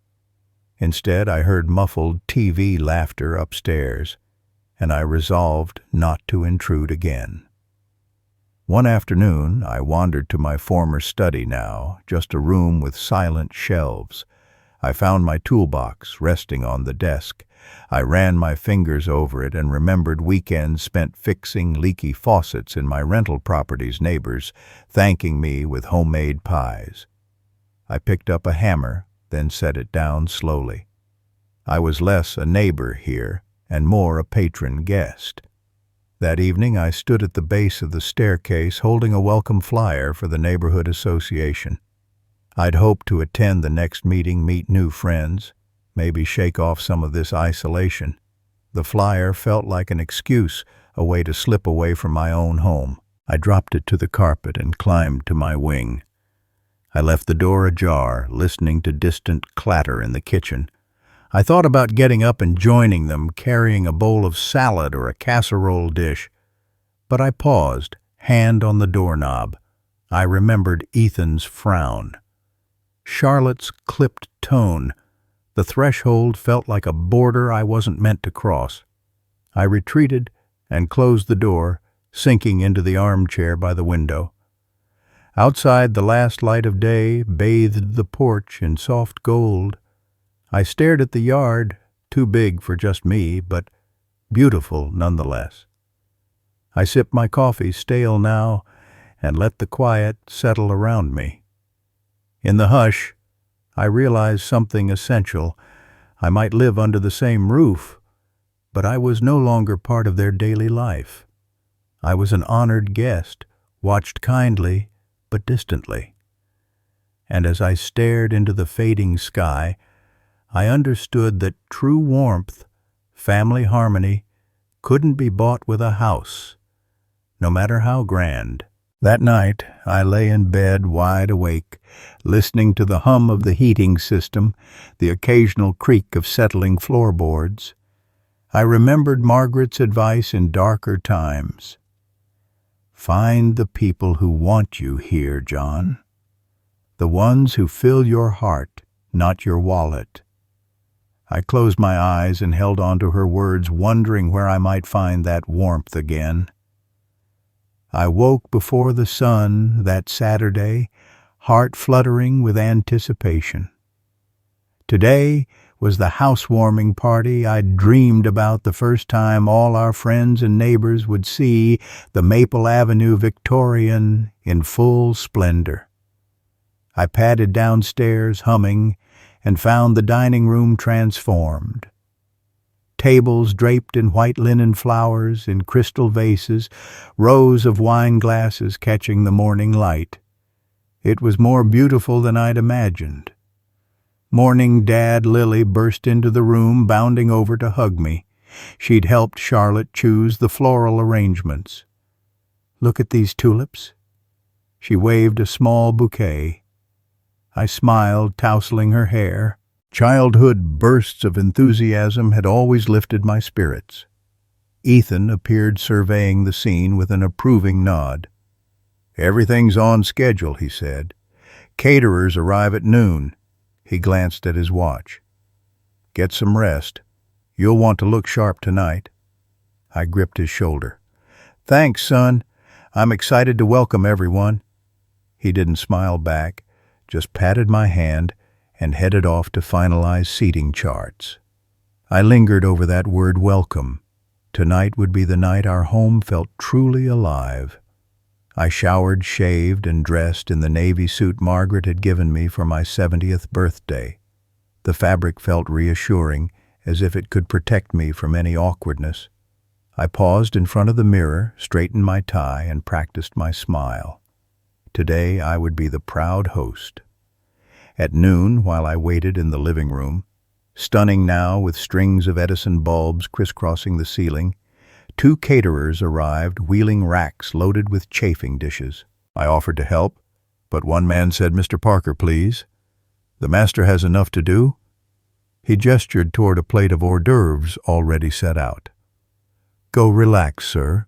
Instead, I heard muffled TV laughter upstairs, and I resolved not to intrude again. One afternoon, I wandered to my former study now, just a room with silent shelves. I found my toolbox resting on the desk. I ran my fingers over it and remembered weekends spent fixing leaky faucets in my rental property's neighbors, thanking me with homemade pies. I picked up a hammer, then set it down slowly. I was less a neighbor here and more a patron guest. That evening I stood at the base of the staircase holding a welcome flyer for the neighborhood association. I'd hoped to attend the next meeting, meet new friends, maybe shake off some of this isolation. The flyer felt like an excuse, a way to slip away from my own home. I dropped it to the carpet and climbed to my wing. I left the door ajar, listening to distant clatter in the kitchen. I thought about getting up and joining them, carrying a bowl of salad or a casserole dish. But I paused, hand on the doorknob. I remembered Ethan's frown. Charlotte's clipped tone. The threshold felt like a border I wasn't meant to cross. I retreated and closed the door, sinking into the armchair by the window. Outside, the last light of day bathed the porch in soft gold. I stared at the yard, too big for just me, but beautiful nonetheless. I sipped my coffee, stale now, and let the quiet settle around me. In the hush, I realized something essential. I might live under the same roof, but I was no longer part of their daily life. I was an honored guest, watched kindly but distantly. And as I stared into the fading sky, I understood that true warmth, family harmony, couldn't be bought with a house, no matter how grand. That night, I lay in bed wide awake, listening to the hum of the heating system, the occasional creak of settling floorboards. I remembered Margaret's advice in darker times. Find the people who want you here, John. The ones who fill your heart, not your wallet. I closed my eyes and held on to her words, wondering where I might find that warmth again. I woke before the sun that Saturday, heart fluttering with anticipation. Today was the housewarming party I'd dreamed about, the first time all our friends and neighbors would see the Maple Avenue Victorian in full splendor. I padded downstairs, humming, and found the dining room transformed. tables draped in white linen flowers in crystal vases, rows of wine glasses catching the morning light. It was more beautiful than I'd imagined. Morning Dad Lily burst into the room, bounding over to hug me. She'd helped Charlotte choose the floral arrangements. "Look at these tulips." She waved a small bouquet. I smiled, tousling her hair. Childhood bursts of enthusiasm had always lifted my spirits. Ethan appeared surveying the scene with an approving nod. "Everything's on schedule," he said. "Caterers arrive at noon." He glanced at his watch. "Get some rest. You'll want to look sharp tonight." I gripped his shoulder. "Thanks, son. I'm excited to welcome everyone." He didn't smile back, just patted my hand and headed off to finalize seating charts. I lingered over that word welcome. Tonight would be the night our home felt truly alive. I showered, shaved, and dressed in the navy suit Margaret had given me for my 70th birthday. The fabric felt reassuring, as if it could protect me from any awkwardness. I paused in front of the mirror, straightened my tie, and practiced my smile. Today I would be the proud host. At noon, while I waited in the living room, stunning now with strings of Edison bulbs crisscrossing the ceiling, 2 caterers arrived, wheeling racks loaded with chafing dishes. I offered to help, but one man said, "Mr. Parker, please. The master has enough to do." He gestured toward a plate of hors d'oeuvres already set out. "Go relax, sir."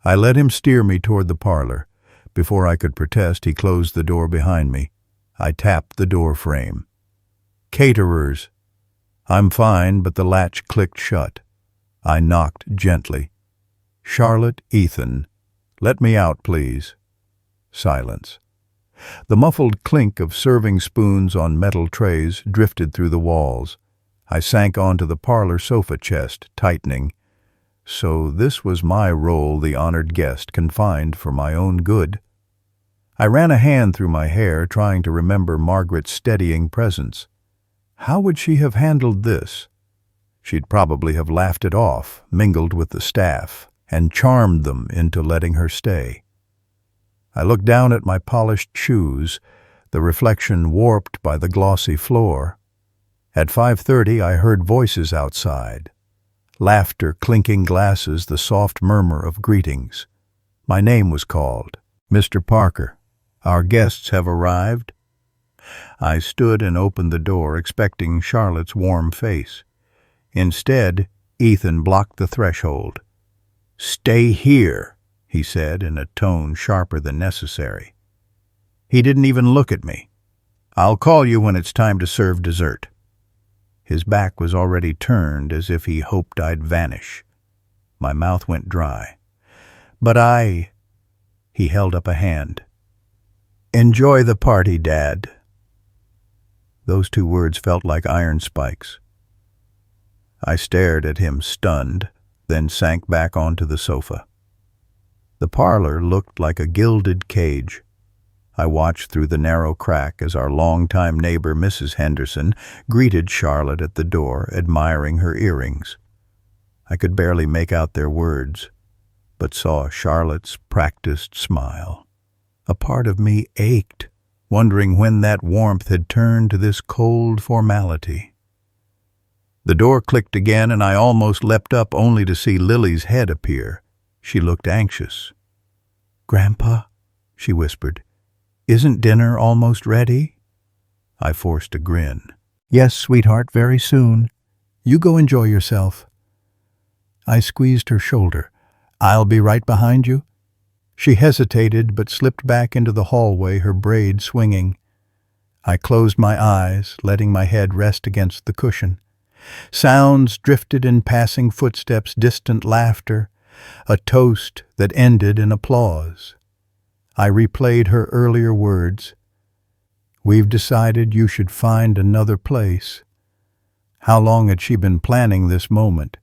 I let him steer me toward the parlor. Before I could protest, he closed the door behind me. I tapped the door frame. "Caterers." "I'm fine," but the latch clicked shut. I knocked gently. "Charlotte, Ethan, let me out, please." Silence. The muffled clink of serving spoons on metal trays drifted through the walls. I sank onto the parlor sofa chest, tightening. So this was my role, the honored guest, confined for my own good. I ran a hand through my hair, trying to remember Margaret's steadying presence. How would she have handled this? She'd probably have laughed it off, mingled with the staff, and charmed them into letting her stay. I looked down at my polished shoes, the reflection warped by the glossy floor. At 5:30 I heard voices outside. Laughter, clinking glasses, the soft murmur of greetings. My name was called. "Mr. Parker, our guests have arrived." I stood and opened the door, expecting Charlotte's warm face. Instead, Ethan blocked the threshold. "Stay here," he said in a tone sharper than necessary. He didn't even look at me. "I'll call you when it's time to serve dessert." His back was already turned, as if he hoped I'd vanish. My mouth went dry. "But He held up a hand. "Enjoy the party, Dad." Those 2 words felt like iron spikes. I stared at him, stunned, then sank back onto the sofa. The parlor looked like a gilded cage. I watched through the narrow crack as our longtime neighbor, Mrs. Henderson, greeted Charlotte at the door, admiring her earrings. I could barely make out their words, but saw Charlotte's practiced smile. A part of me ached, wondering when that warmth had turned to this cold formality. The door clicked again, and I almost leapt up only to see Lily's head appear. She looked anxious. "Grandpa," she whispered, "isn't dinner almost ready?" I forced a grin. "Yes, sweetheart, very soon. You go enjoy yourself." I squeezed her shoulder. "I'll be right behind you." She hesitated but slipped back into the hallway, her braid swinging. I closed my eyes, letting my head rest against the cushion. Sounds drifted in passing footsteps, distant laughter, a toast that ended in applause. I replayed her earlier words. "We've decided you should find another place." How long had she been planning this moment?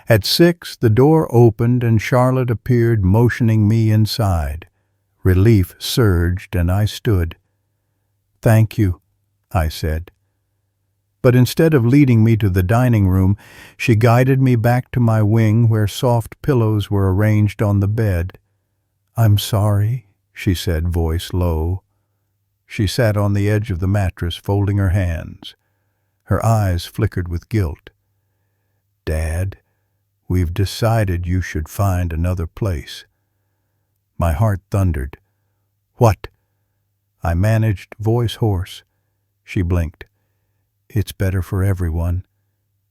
At 6, the door opened and Charlotte appeared, motioning me inside. Relief surged and I stood. "Thank you," I said. But instead of leading me to the dining room, she guided me back to my wing where soft pillows were arranged on the bed. "I'm sorry," she said, voice low. She sat on the edge of the mattress, folding her hands. Her eyes flickered with guilt. "Dad, we've decided you should find another place." My heart thundered. "What?" I managed, voice hoarse. She blinked. "It's better for everyone."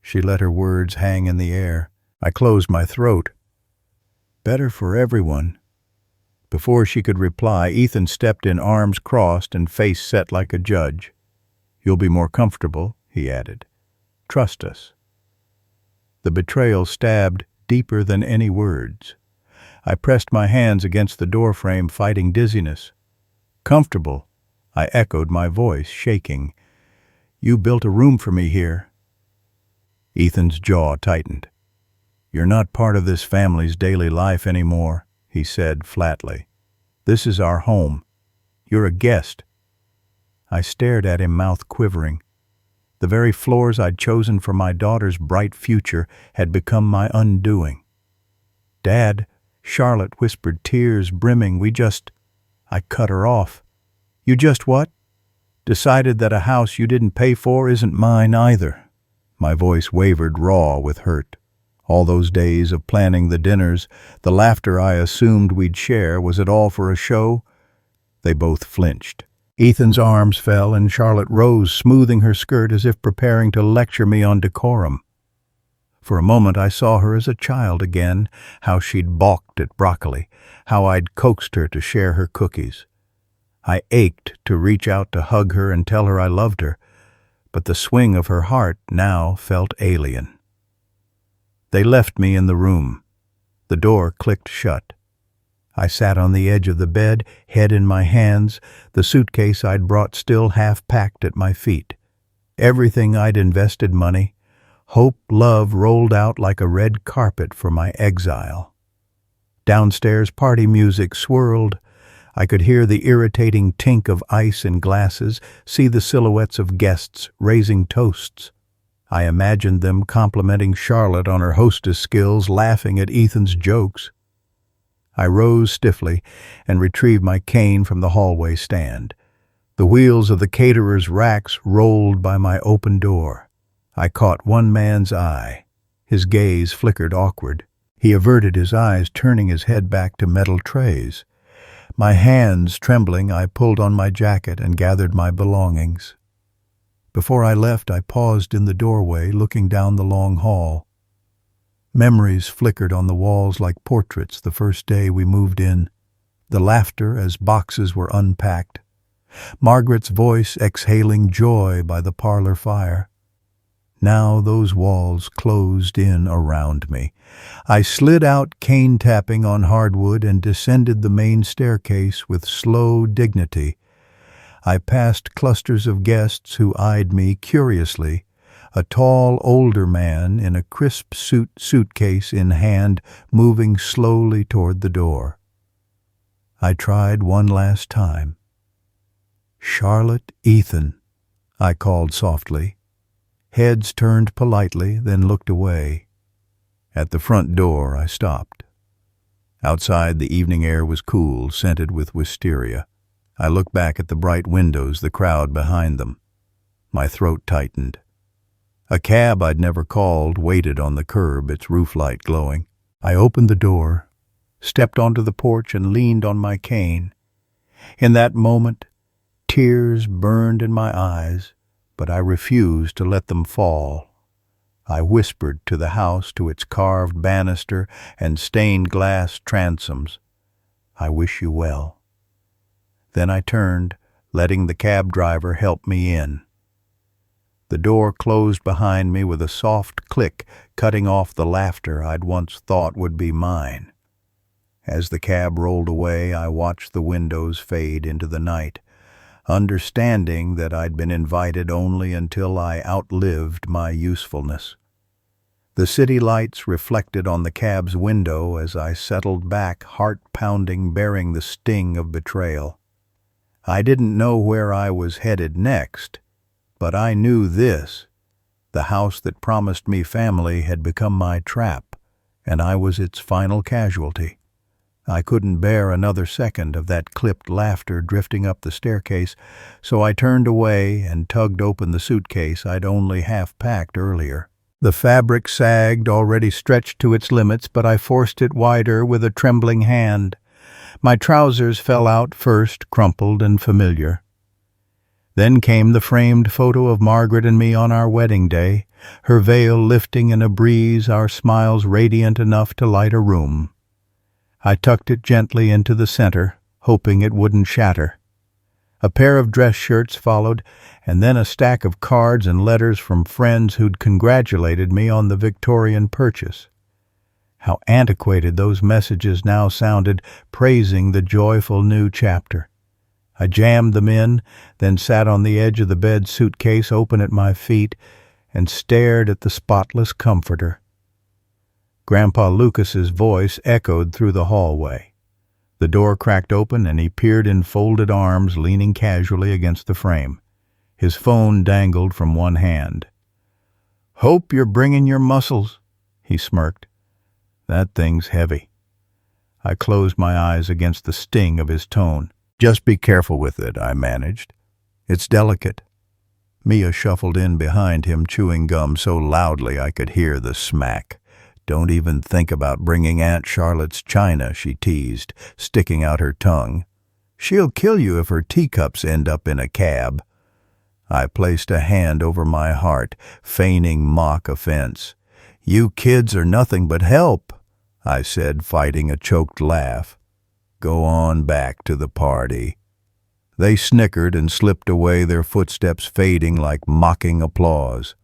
She let her words hang in the air. I closed my throat. "Better for everyone." Before she could reply, Ethan stepped in, arms crossed and face set like a judge. "You'll be more comfortable," he added. "Trust us." The betrayal stabbed deeper than any words. I pressed my hands against the doorframe, fighting dizziness. "Comfortable," I echoed, my voice shaking. "You built a room for me here." Ethan's jaw tightened. "You're not part of this family's daily life anymore," he said flatly. "This is our home. You're a guest." I stared at him, mouth quivering. The very floors I'd chosen for my daughter's bright future had become my undoing. "Dad," Charlotte whispered, tears brimming, I cut her off. "You just what? Decided that a house you didn't pay for isn't mine either." My voice wavered, raw with hurt. All those days of planning the dinners, the laughter I assumed we'd share, was it all for a show? They both flinched. Ethan's arms fell and Charlotte rose, smoothing her skirt as if preparing to lecture me on decorum. For a moment I saw her as a child again, how she'd balked at broccoli, how I'd coaxed her to share her cookies. I ached to reach out to hug her and tell her I loved her, but the swing of her heart now felt alien. They left me in the room. The door clicked shut. I sat on the edge of the bed, head in my hands, the suitcase I'd brought still half-packed at my feet. Everything I'd invested money, hope, love rolled out like a red carpet for my exile. Downstairs party music swirled. I could hear the irritating tink of ice in glasses, see the silhouettes of guests raising toasts. I imagined them complimenting Charlotte on her hostess skills, laughing at Ethan's jokes. I rose stiffly and retrieved my cane from the hallway stand. The wheels of the caterer's racks rolled by my open door. I caught one man's eye. His gaze flickered awkward. He averted his eyes, turning his head back to metal trays. My hands trembling, I pulled on my jacket and gathered my belongings. Before I left, I paused in the doorway, looking down the long hall. Memories flickered on the walls like portraits the first day we moved in. The laughter as boxes were unpacked. Margaret's voice exhaling joy by the parlor fire. Now those walls closed in around me. I slid out, cane tapping on hardwood, and descended the main staircase with slow dignity. I passed clusters of guests who eyed me curiously, a tall, older man in a crisp suitcase in hand, moving slowly toward the door. I tried one last time. "Charlotte, Ethan," I called softly. Heads turned politely, then looked away. At the front door, I stopped. Outside, the evening air was cool, scented with wisteria. I looked back at the bright windows, the crowd behind them. My throat tightened. A cab I'd never called waited on the curb, its roof light glowing. I opened the door, stepped onto the porch, and leaned on my cane. In that moment, tears burned in my eyes, but I refused to let them fall. I whispered to the house, to its carved banister and stained glass transoms, "I wish you well." Then I turned, letting the cab driver help me in. The door closed behind me with a soft click, cutting off the laughter I'd once thought would be mine. As the cab rolled away, I watched the windows fade into the night, understanding that I'd been invited only until I outlived my usefulness. The city lights reflected on the cab's window as I settled back, heart pounding, bearing the sting of betrayal. I didn't know where I was headed next, but I knew this: The house that promised me family had become my trap, and I was its final casualty. I couldn't bear another second of that clipped laughter drifting up the staircase, so I turned away and tugged open the suitcase I'd only half-packed earlier. The fabric sagged, already stretched to its limits, but I forced it wider with a trembling hand. My trousers fell out first, crumpled and familiar. Then came the framed photo of Margaret and me on our wedding day, her veil lifting in a breeze, our smiles radiant enough to light a room. I tucked it gently into the center, hoping it wouldn't shatter. A pair of dress shirts followed, and then a stack of cards and letters from friends who'd congratulated me on the Victorian purchase. How antiquated those messages now sounded, praising the joyful new chapter. I jammed them in, then sat on the edge of the bed, suitcase open at my feet, and stared at the spotless comforter. Grandpa Lucas's voice echoed through the hallway. The door cracked open, and he peered in folded arms, leaning casually against the frame. His phone dangled from one hand. "Hope you're bringing your muscles," he smirked. "That thing's heavy." I closed my eyes against the sting of his tone. "Just be careful with it," I managed. "It's delicate." Mia shuffled in behind him, chewing gum so loudly I could hear the smack. "Don't even think about bringing Aunt Charlotte's china," she teased, sticking out her tongue. "She'll kill you if her teacups end up in a cab." I placed a hand over my heart, feigning mock offense. "You kids are nothing but help," I said, fighting a choked laugh. "Go on back to the party." They snickered and slipped away, their footsteps fading like mocking applause.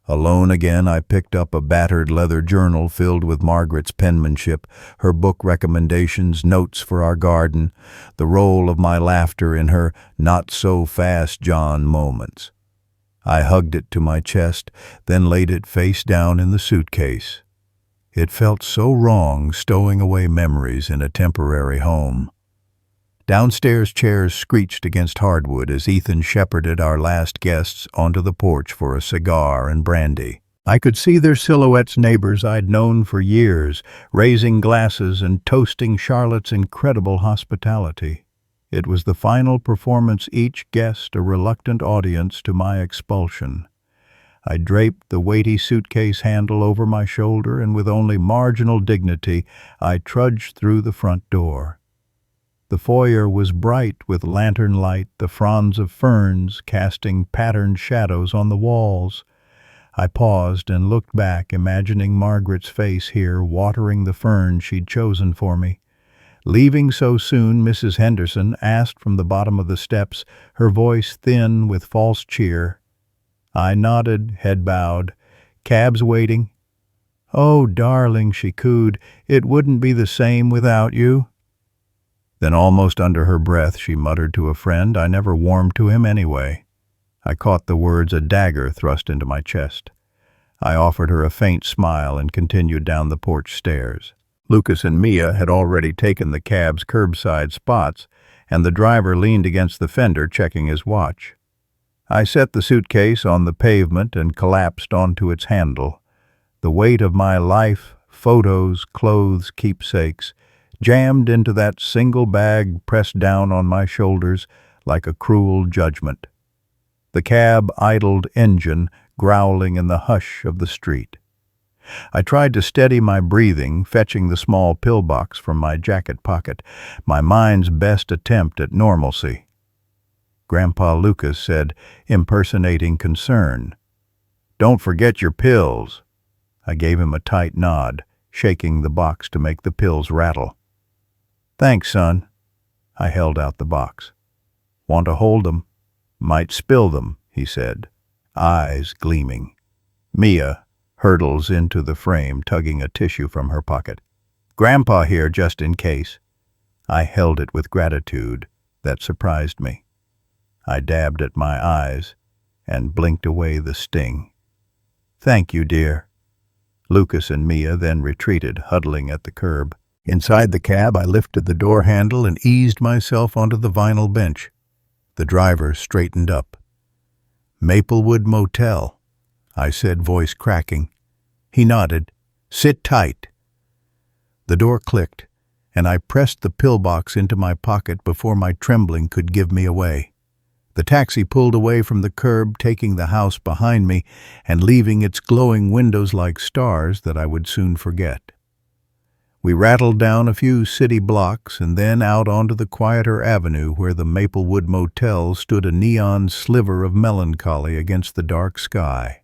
Alone again, I picked up a battered leather journal filled with Margaret's penmanship, her book recommendations, notes for our garden, the role of my laughter in her not-so-fast John moments. I hugged it to my chest, then laid it face down in the suitcase. It felt so wrong stowing away memories in a temporary home. Downstairs chairs screeched against hardwood as Ethan shepherded our last guests onto the porch for a cigar and brandy. I could see their silhouettes, neighbors I'd known for years, raising glasses and toasting Charlotte's incredible hospitality. It was the final performance, each guest a reluctant audience to my expulsion. I draped the weighty suitcase handle over my shoulder, and with only marginal dignity, I trudged through the front door. The foyer was bright with lantern light, the fronds of ferns casting patterned shadows on the walls. I paused and looked back, imagining Margaret's face here, watering the fern she'd chosen for me. Leaving so soon, Mrs. Henderson asked from the bottom of the steps, her voice thin with false cheer. I nodded, head bowed. "Cab's waiting." "Oh, darling," she cooed, "it wouldn't be the same without you." Then almost under her breath she muttered to a friend, "I never warmed to him anyway." I caught the words, a dagger thrust into my chest. I offered her a faint smile and continued down the porch stairs. Lucas and Mia had already taken the cab's curbside spots, and the driver leaned against the fender checking his watch. I set the suitcase on the pavement and collapsed onto its handle. The weight of my life, photos, clothes, keepsakes, jammed into that single bag pressed down on my shoulders like a cruel judgment. The cab idled engine growling in the hush of the street. I tried to steady my breathing, fetching the small pillbox from my jacket pocket, my mind's best attempt at normalcy. Grandpa Lucas said, impersonating concern, "Don't forget your pills." I gave him a tight nod, shaking the box to make the pills rattle. "Thanks, son." I held out the box. "Want to hold them?" "Might spill them," he said, eyes gleaming. Mia hurtles into the frame, tugging a tissue from her pocket. "Grandpa here, just in case." I held it with gratitude that surprised me. I dabbed at my eyes and blinked away the sting. "Thank you, dear." Lucas and Mia then retreated, huddling at the curb. Inside the cab, I lifted the door handle and eased myself onto the vinyl bench. The driver straightened up. "Maplewood Motel." I said, voice cracking. He nodded. Sit tight. The door clicked, and I pressed the pillbox into my pocket before my trembling could give me away. The taxi pulled away from the curb, taking the house behind me and leaving its glowing windows like stars that I would soon forget. We rattled down a few city blocks and then out onto the quieter avenue where the Maplewood Motel stood a neon sliver of melancholy against the dark sky.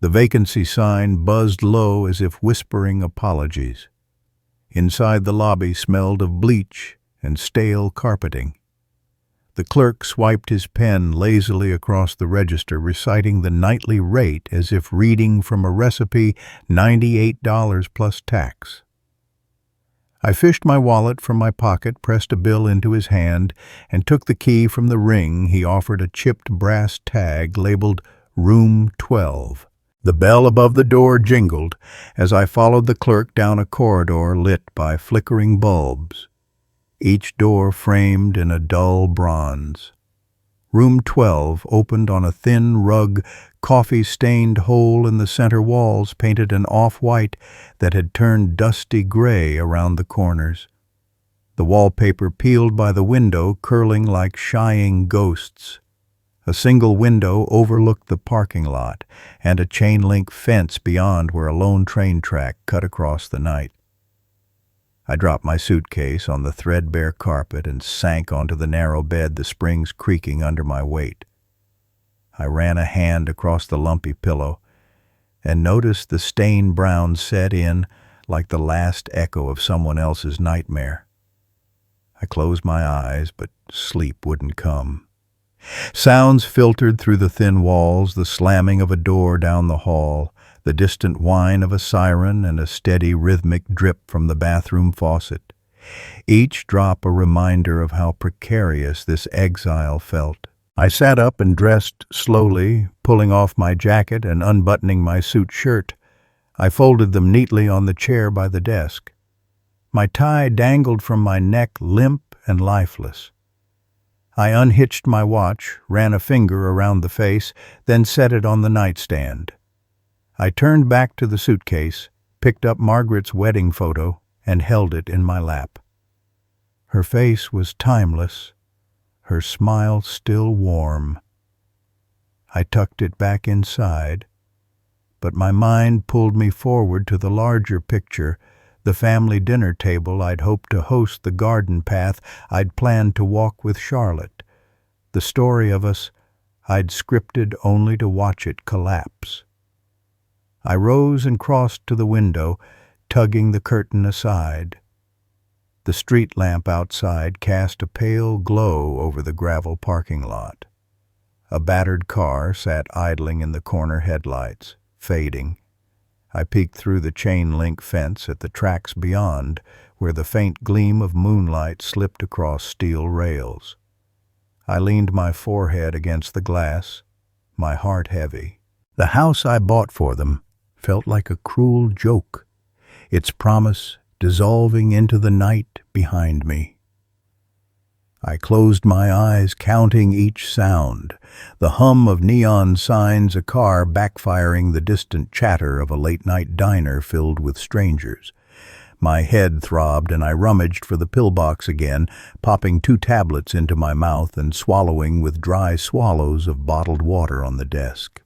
The vacancy sign buzzed low as if whispering apologies. Inside the lobby smelled of bleach and stale carpeting. The clerk swiped his pen lazily across the register, reciting the nightly rate as if reading from a recipe, $98 plus tax. I fished my wallet from my pocket, pressed a bill into his hand, and took the key from the ring. He offered a chipped brass tag labeled Room 12. The bell above the door jingled as I followed the clerk down a corridor lit by flickering bulbs, each door framed in a dull bronze. Room 12 opened on a thin rug, coffee-stained hole in the center walls painted an off-white that had turned dusty gray around the corners. The wallpaper peeled by the window, curling like shying ghosts. A single window overlooked the parking lot, and a chain-link fence beyond where a lone train track cut across the night. I dropped my suitcase on the threadbare carpet and sank onto the narrow bed, the springs creaking under my weight. I ran a hand across the lumpy pillow and noticed the stained brown set in like the last echo of someone else's nightmare. I closed my eyes, but sleep wouldn't come. Sounds filtered through the thin walls, the slamming of a door down the hall, the distant whine of a siren, and a steady rhythmic drip from the bathroom faucet. Each drop a reminder of how precarious this exile felt. I sat up and dressed slowly, pulling off my jacket and unbuttoning my suit shirt. I folded them neatly on the chair by the desk. My tie dangled from my neck, limp and lifeless. I unhitched my watch, ran a finger around the face, then set it on the nightstand. I turned back to the suitcase, picked up Margaret's wedding photo, and held it in my lap. Her face was timeless, her smile still warm. I tucked it back inside, but my mind pulled me forward to the larger picture, the family dinner table I'd hoped to host, the garden path I'd planned to walk with Charlotte, the story of us I'd scripted only to watch it collapse. I rose and crossed to the window, tugging the curtain aside. The street lamp outside cast a pale glow over the gravel parking lot. A battered car sat idling in the corner headlights, fading. I peeked through the chain-link fence at the tracks beyond, where the faint gleam of moonlight slipped across steel rails. I leaned my forehead against the glass, my heart heavy. The house I bought for them felt like a cruel joke, its promise dissolving into the night behind me. I closed my eyes, counting each sound, the hum of neon signs, a car backfiring, the distant chatter of a late-night diner filled with strangers. My head throbbed, and I rummaged for the pillbox again, popping 2 tablets into my mouth and swallowing with dry swallows of bottled water on the desk.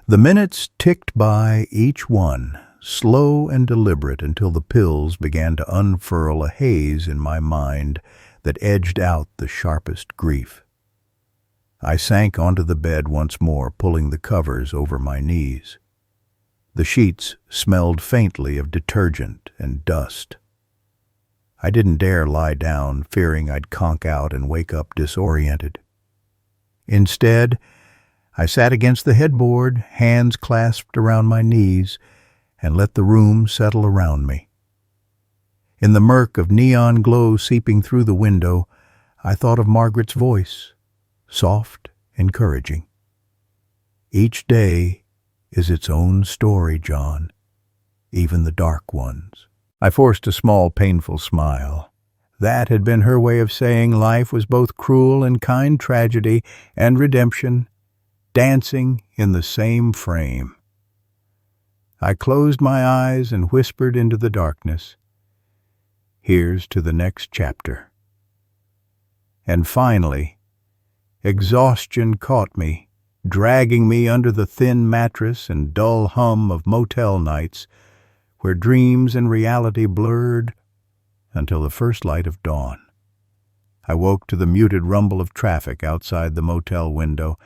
The minutes ticked by, each one slow and deliberate, until the pills began to unfurl a haze in my mind that edged out the sharpest grief. I sank onto the bed once more, pulling the covers over my knees. The sheets smelled faintly of detergent and dust. I didn't dare lie down, fearing I'd conk out and wake up disoriented. Instead, I sat against the headboard, hands clasped around my knees, and let the room settle around me. In the murk of neon glow seeping through the window, I thought of Margaret's voice, soft, encouraging. Each day is its own story, John, even the dark ones. I forced a small, painful smile. That had been her way of saying life was both cruel and kind, tragedy and redemption, dancing in the same frame. I closed my eyes and whispered into the darkness, "Here's to the next chapter." And finally, exhaustion caught me, dragging me under the thin mattress and dull hum of motel nights, where dreams and reality blurred until the first light of dawn. I woke to the muted rumble of traffic outside the motel window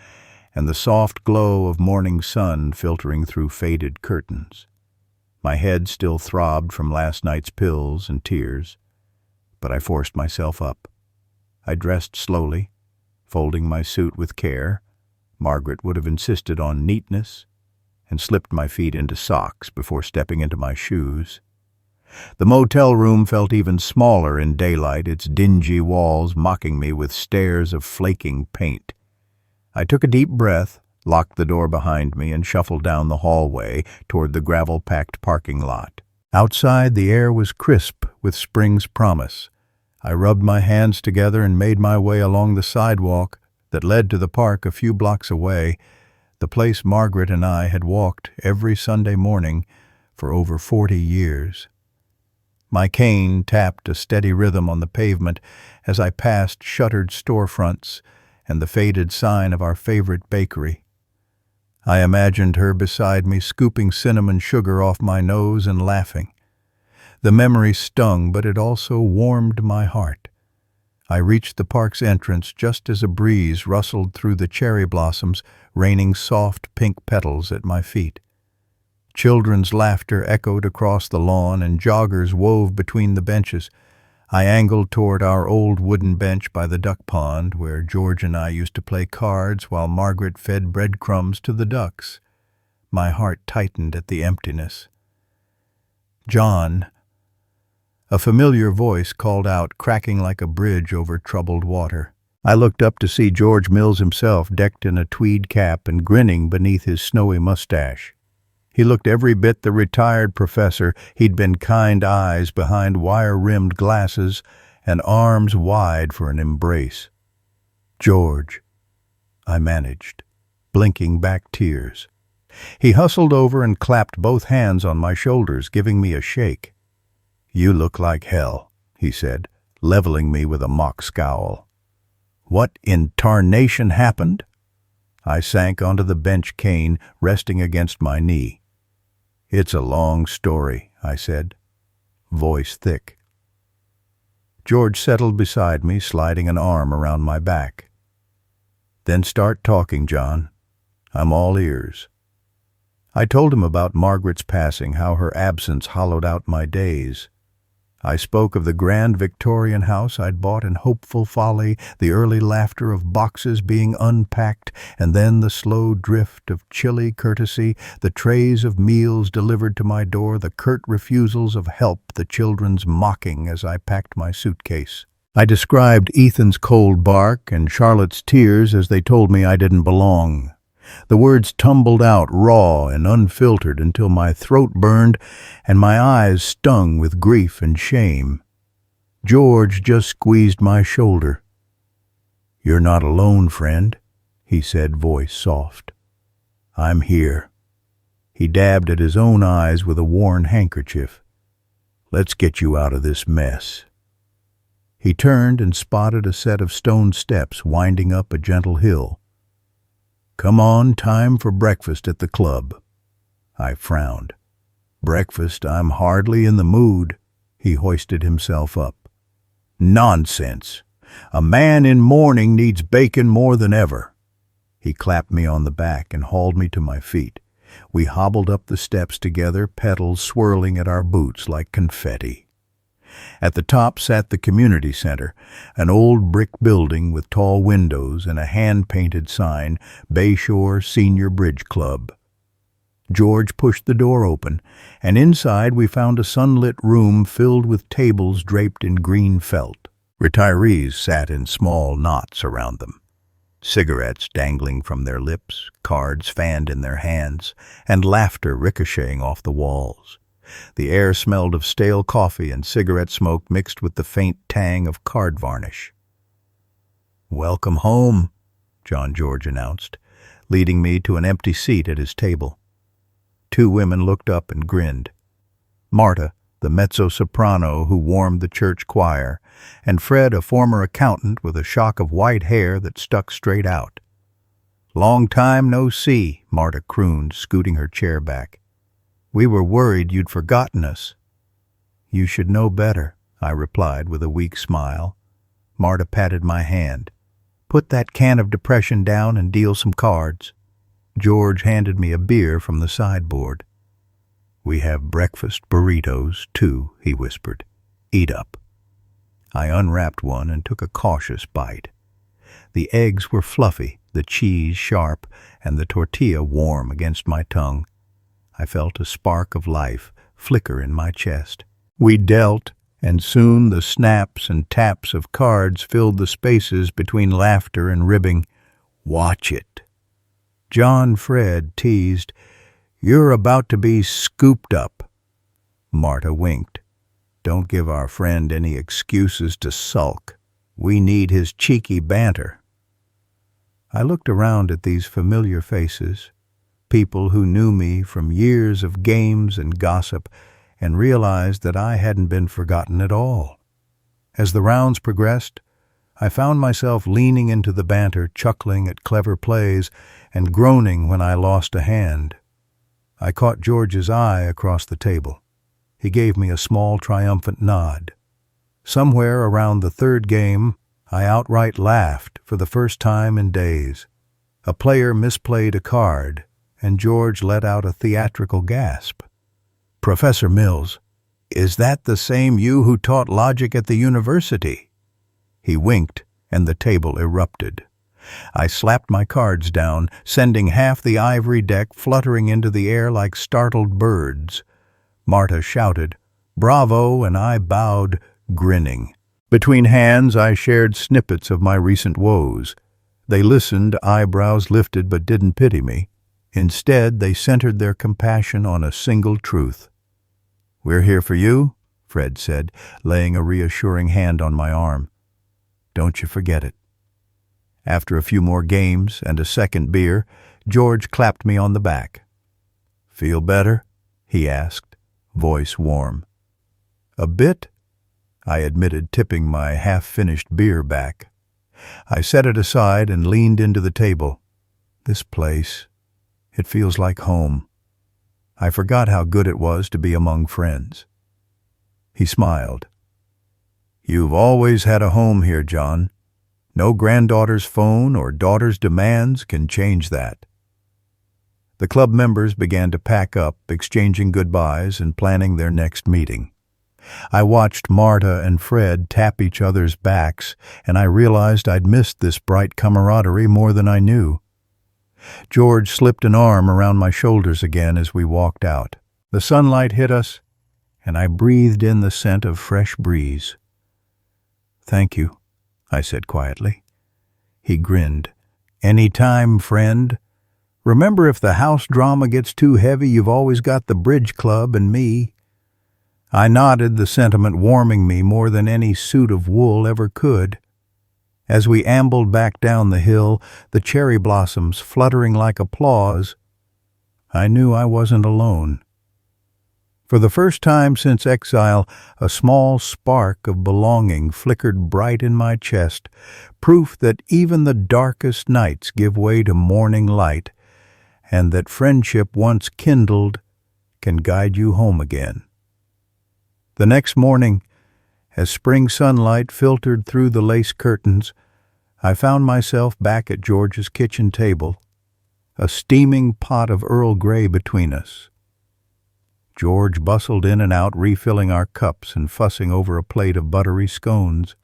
and the soft glow of morning sun filtering through faded curtains. My head still throbbed from last night's pills and tears, but I forced myself up. I dressed slowly, folding my suit with care. Margaret would have insisted on neatness, and slipped my feet into socks before stepping into my shoes. The motel room felt even smaller in daylight, its dingy walls mocking me with stares of flaking paint. I took a deep breath, locked the door behind me, and shuffled down the hallway toward the gravel-packed parking lot. Outside, the air was crisp with spring's promise. I rubbed my hands together and made my way along the sidewalk that led to the park a few blocks away, the place Margaret and I had walked every Sunday morning for over 40 years. My cane tapped a steady rhythm on the pavement as I passed shuttered storefronts and the faded sign of our favorite bakery. I imagined her beside me, scooping cinnamon sugar off my nose and laughing. The memory stung, but it also warmed my heart. I reached the park's entrance just as a breeze rustled through the cherry blossoms, raining soft pink petals at my feet. Children's laughter echoed across the lawn, and joggers wove between the benches. I angled toward our old wooden bench by the duck pond, where George and I used to play cards while Margaret fed breadcrumbs to the ducks. My heart tightened at the emptiness. "John," a familiar voice called out, cracking like a bridge over troubled water. I looked up to see George Mills himself, decked in a tweed cap and grinning beneath his snowy mustache. He looked every bit the retired professor he'd been, kind eyes behind wire-rimmed glasses and arms wide for an embrace. "George," I managed, blinking back tears. He hustled over and clapped both hands on my shoulders, giving me a shake. "You look like hell," he said, leveling me with a mock scowl. "What in tarnation happened?" I sank onto the bench cane, resting against my knee. "It's a long story," I said, voice thick. George settled beside me, sliding an arm around my back. "Then start talking, John. I'm all ears." I told him about Margaret's passing, how her absence hollowed out my days. I spoke of the grand Victorian house I'd bought in hopeful folly, the early laughter of boxes being unpacked, and then the slow drift of chilly courtesy, the trays of meals delivered to my door, the curt refusals of help, the children's mocking as I packed my suitcase. I described Ethan's cold bark and Charlotte's tears as they told me I didn't belong. The words tumbled out raw and unfiltered until my throat burned and my eyes stung with grief and shame. George just squeezed my shoulder. "You're not alone, friend," he said, voice soft. "I'm here." He dabbed at his own eyes with a worn handkerchief. "Let's get you out of this mess." He turned and spotted a set of stone steps winding up a gentle hill. "Come on, time for breakfast at the club." I frowned. "Breakfast? I'm hardly in the mood." He hoisted himself up. "Nonsense! A man in mourning needs bacon more than ever." He clapped me on the back and hauled me to my feet. We hobbled up the steps together, petals swirling at our boots like confetti. At the top sat the community center, an old brick building with tall windows and a hand-painted sign, Bayshore Senior Bridge Club. George pushed the door open, and inside we found a sunlit room filled with tables draped in green felt. Retirees sat in small knots around them, cigarettes dangling from their lips, cards fanned in their hands, and laughter ricocheting off the walls. The air smelled of stale coffee and cigarette smoke mixed with the faint tang of card varnish. "Welcome home," John George announced, leading me to an empty seat at his table. Two women looked up and grinned. Marta, the mezzo-soprano who warmed the church choir, and Fred, a former accountant with a shock of white hair that stuck straight out. "Long time no see," Marta crooned, scooting her chair back. "We were worried you'd forgotten us." "You should know better," I replied with a weak smile. Marta patted my hand. "Put that can of depression down and deal some cards." George handed me a beer from the sideboard. "We have breakfast burritos, too," he whispered. "Eat up." I unwrapped one and took a cautious bite. The eggs were fluffy, the cheese sharp, and the tortilla warm against my tongue. I felt a spark of life flicker in my chest. We dealt, and soon the snaps and taps of cards filled the spaces between laughter and ribbing. "Watch it." John Fred teased, "You're about to be scooped up." Marta winked. "Don't give our friend any excuses to sulk. We need his cheeky banter." I looked around at these familiar faces, people who knew me from years of games and gossip, and realized that I hadn't been forgotten at all. As the rounds progressed, I found myself leaning into the banter, chuckling at clever plays, and groaning when I lost a hand. I caught George's eye across the table. He gave me a small, triumphant nod. Somewhere around the third game, I outright laughed for the first time in days. A player misplayed a card, and George let out a theatrical gasp. "Professor Mills, is that the same you who taught logic at the university?" He winked, and the table erupted. I slapped my cards down, sending half the ivory deck fluttering into the air like startled birds. Marta shouted, "Bravo," and I bowed, grinning. Between hands, I shared snippets of my recent woes. They listened, eyebrows lifted, but didn't pity me. Instead, they centered their compassion on a single truth. "We're here for you," Fred said, laying a reassuring hand on my arm. "Don't you forget it." After a few more games and a second beer, George clapped me on the back. "Feel better?" he asked, voice warm. "A bit," I admitted, tipping my half-finished beer back. I set it aside and leaned into the table. This place, it feels like home. I forgot how good it was to be among friends. He smiled. "You've always had a home here, John. No granddaughter's phone or daughter's demands can change that." The club members began to pack up, exchanging goodbyes and planning their next meeting. I watched Marta and Fred tap each other's backs, and I realized I'd missed this bright camaraderie more than I knew. George slipped an arm around my shoulders again as we walked out. The sunlight hit us, and I breathed in the scent of fresh breeze. "Thank you," I said quietly. He grinned. "Any time, friend. Remember, if the house drama gets too heavy, you've always got the bridge club and me." I nodded, the sentiment warming me more than any suit of wool ever could. As we ambled back down the hill, the cherry blossoms fluttering like applause, I knew I wasn't alone. For the first time since exile, a small spark of belonging flickered bright in my chest, proof that even the darkest nights give way to morning light, and that friendship once kindled can guide you home again. The next morning, as spring sunlight filtered through the lace curtains, I found myself back at George's kitchen table, a steaming pot of Earl Grey between us. George bustled in and out, refilling our cups and fussing over a plate of buttery scones.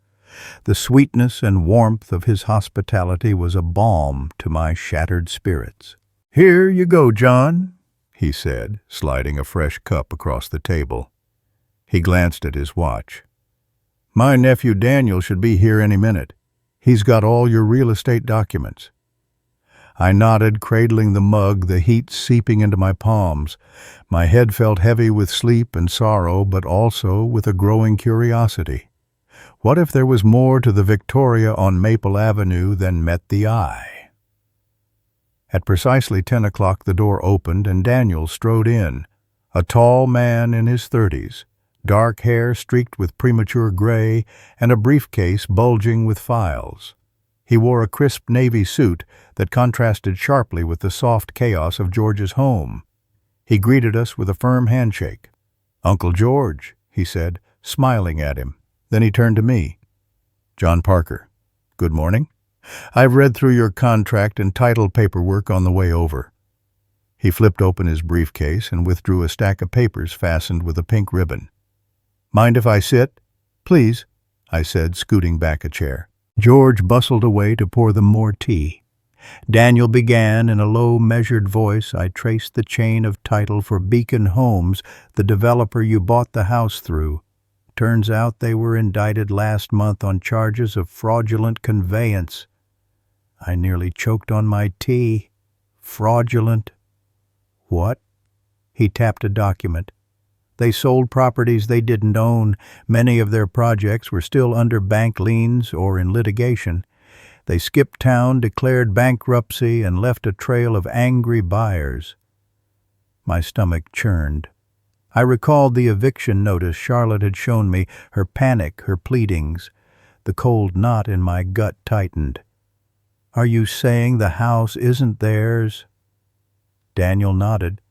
The sweetness and warmth of his hospitality was a balm to my shattered spirits. "Here you go, John," he said, sliding a fresh cup across the table. He glanced at his watch. "My nephew Daniel should be here any minute. He's got all your real estate documents." I nodded, cradling the mug, the heat seeping into my palms. My head felt heavy with sleep and sorrow, but also with a growing curiosity. What if there was more to the Victoria on Maple Avenue than met the eye? At precisely 10 o'clock the door opened and Daniel strode in, a tall man in his 30s, dark hair streaked with premature gray and a briefcase bulging with files. He wore a crisp navy suit that contrasted sharply with the soft chaos of George's home. He greeted us with a firm handshake. "Uncle George," he said, smiling at him. Then he turned to me. "John Parker, good morning. I've read through your contract and title paperwork on the way over." He flipped open his briefcase and withdrew a stack of papers fastened with a pink ribbon. "Mind if I sit?" "Please," I said, scooting back a chair. George bustled away to pour them more tea. Daniel began in a low, measured voice. "I traced the chain of title for Beacon Homes, the developer you bought the house through. Turns out they were indicted last month on charges of fraudulent conveyance." I nearly choked on my tea. Fraudulent. What? He tapped a document. They sold properties they didn't own. Many of their projects were still under bank liens or in litigation. They skipped town, declared bankruptcy, and left a trail of angry buyers. My stomach churned. I recalled the eviction notice Charlotte had shown me, her panic, her pleadings. The cold knot in my gut tightened. "Are you saying the house isn't theirs?" Daniel nodded.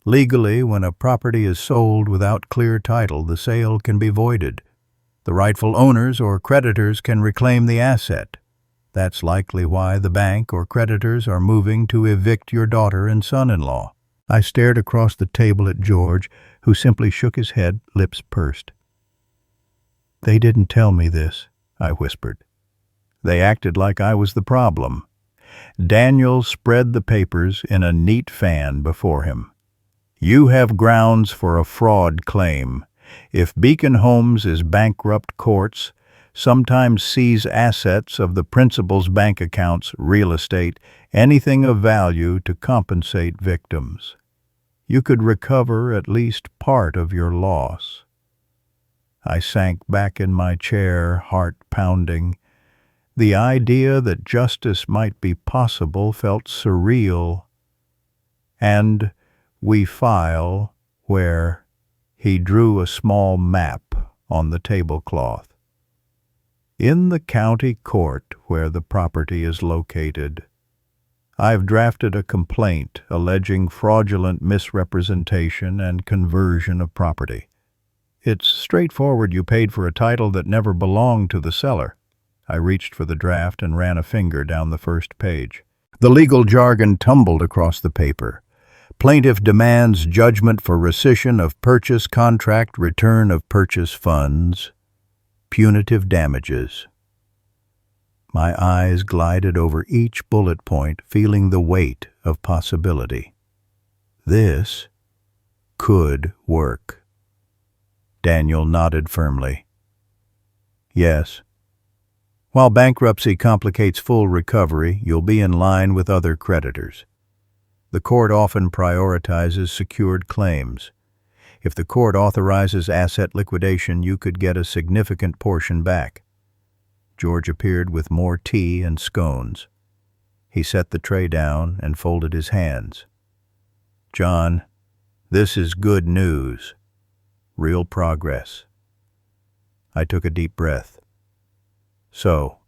"Legally, when a property is sold without clear title, the sale can be voided. The rightful owners or creditors can reclaim the asset. That's likely why the bank or creditors are moving to evict your daughter and son-in-law." I stared across the table at George, who simply shook his head, lips pursed. "They didn't tell me this," I whispered. They acted like I was the problem. Daniel spread the papers in a neat fan before him. "You have grounds for a fraud claim. If Beacon Homes is bankrupt, courts sometimes seize assets of the principal's bank accounts, real estate, anything of value to compensate victims. You could recover at least part of your loss." I sank back in my chair, heart pounding. The idea that justice might be possible felt surreal. "And we file where—" He drew a small map on the tablecloth. "In the county court where the property is located. I've drafted a complaint alleging fraudulent misrepresentation and conversion of property. It's straightforward. You paid for a title that never belonged to the seller." I reached for the draft and ran a finger down the first page. The legal jargon tumbled across the paper. "Plaintiff demands judgment for rescission of purchase contract, return of purchase funds, punitive damages." My eyes glided over each bullet point, feeling the weight of possibility. This could work. Daniel nodded firmly. "Yes. While bankruptcy complicates full recovery, you'll be in line with other creditors. The court often prioritizes secured claims. If the court authorizes asset liquidation, you could get a significant portion back." George appeared with more tea and scones. He set the tray down and folded his hands. "John, this is good news. Real progress." I took a deep breath. "So,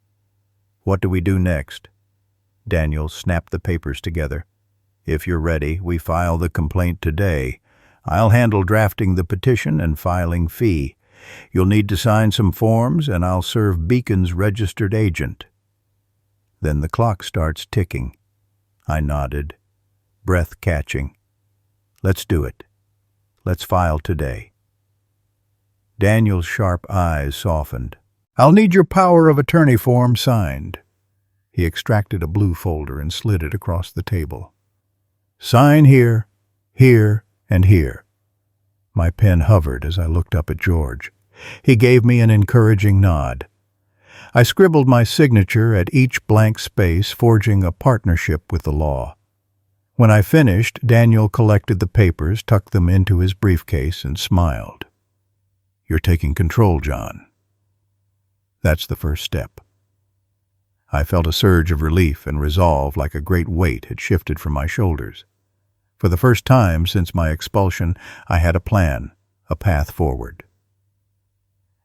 what do we do next?" Daniel snapped the papers together. "If you're ready, we file the complaint today. I'll handle drafting the petition and filing fee. You'll need to sign some forms, and I'll serve Beacon's registered agent." Then the clock starts ticking. I nodded, breath catching. "Let's do it. Let's file today." Daniel's sharp eyes softened. "I'll need your power of attorney form signed." He extracted a blue folder and slid it across the table. "Sign here, here, and here." My pen hovered as I looked up at George. He gave me an encouraging nod. I scribbled my signature at each blank space, forging a partnership with the law. When I finished, Daniel collected the papers, tucked them into his briefcase, and smiled. "You're taking control, John. That's the first step." I felt a surge of relief and resolve, like a great weight had shifted from my shoulders. For the first time since my expulsion, I had a plan, a path forward.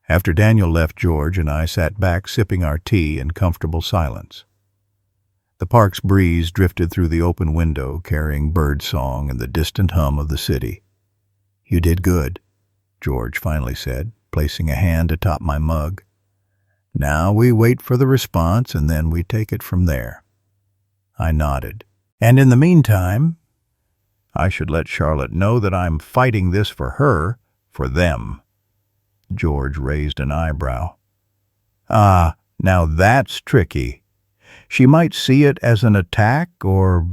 After Daniel left, George and I sat back sipping our tea in comfortable silence. The park's breeze drifted through the open window, carrying bird song and the distant hum of the city. "You did good," George finally said, placing a hand atop my mug. "Now we wait for the response, and then we take it from there." I nodded. "And in the meantime, I should let Charlotte know that I'm fighting this for her, for them." George raised an eyebrow. "Ah, now that's tricky. She might see it as an attack or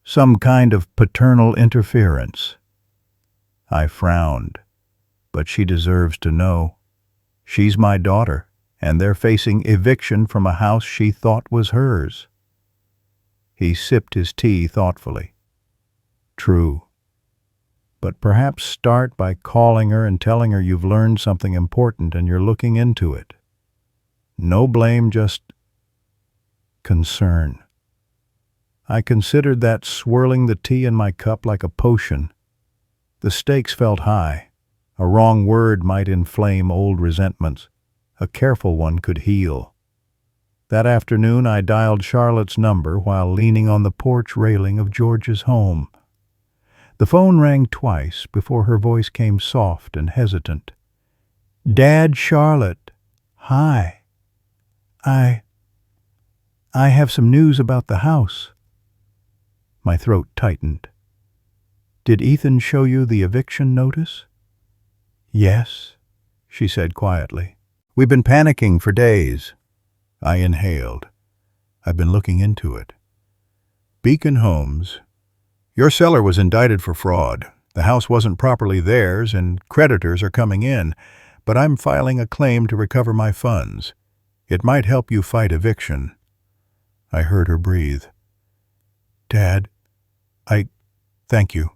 some kind of paternal interference." I frowned. "But she deserves to know. She's my daughter, and they're facing eviction from a house she thought was hers." He sipped his tea thoughtfully. "True. But perhaps start by calling her and telling her you've learned something important and you're looking into it. No blame, just concern." I considered that, swirling the tea in my cup like a potion. The stakes felt high. A wrong word might inflame old resentments. A careful one could heal. That afternoon I dialed Charlotte's number while leaning on the porch railing of George's home. The phone rang twice before her voice came soft and hesitant. "Dad, Charlotte. Hi. I have some news about the house." My throat tightened. "Did Ethan show you the eviction notice?" "Yes," she said quietly. "We've been panicking for days." I inhaled. "I've been looking into it. Beacon Homes. Your seller was indicted for fraud. The house wasn't properly theirs, and creditors are coming in, but I'm filing a claim to recover my funds. It might help you fight eviction." I heard her breathe. "Dad, thank you.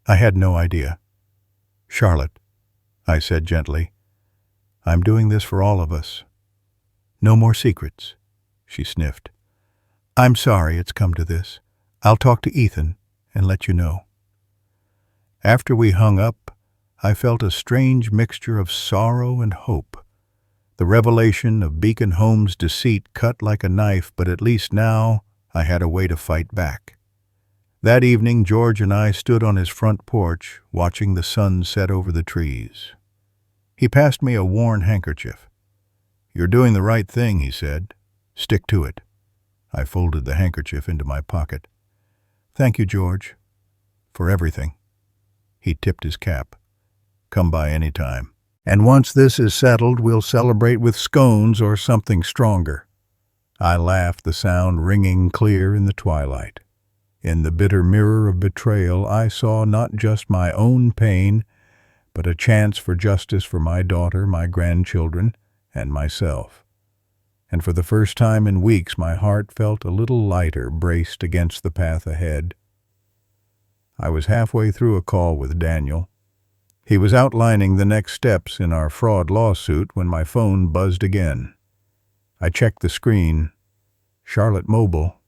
I had no idea." "Charlotte," I said gently, "I'm doing this for all of us. No more secrets," she sniffed. "I'm sorry it's come to this. I'll talk to Ethan and let you know." After we hung up, I felt a strange mixture of sorrow and hope. The revelation of Beacon Homes' deceit cut like a knife, but at least now I had a way to fight back. That evening, George and I stood on his front porch, watching the sun set over the trees. He passed me a worn handkerchief. "You're doing the right thing," he said. "Stick to it." I folded the handkerchief into my pocket. "Thank you, George, for everything." He tipped his cap. "Come by any time. And once this is settled, we'll celebrate with scones or something stronger." I laughed, the sound ringing clear in the twilight. In the bitter mirror of betrayal, I saw not just my own pain, but a chance for justice for my daughter, my grandchildren, and myself. And for the first time in weeks, my heart felt a little lighter, braced against the path ahead. I was halfway through a call with Daniel. He was outlining the next steps in our fraud lawsuit when my phone buzzed again. I checked the screen. Charlotte Mobile.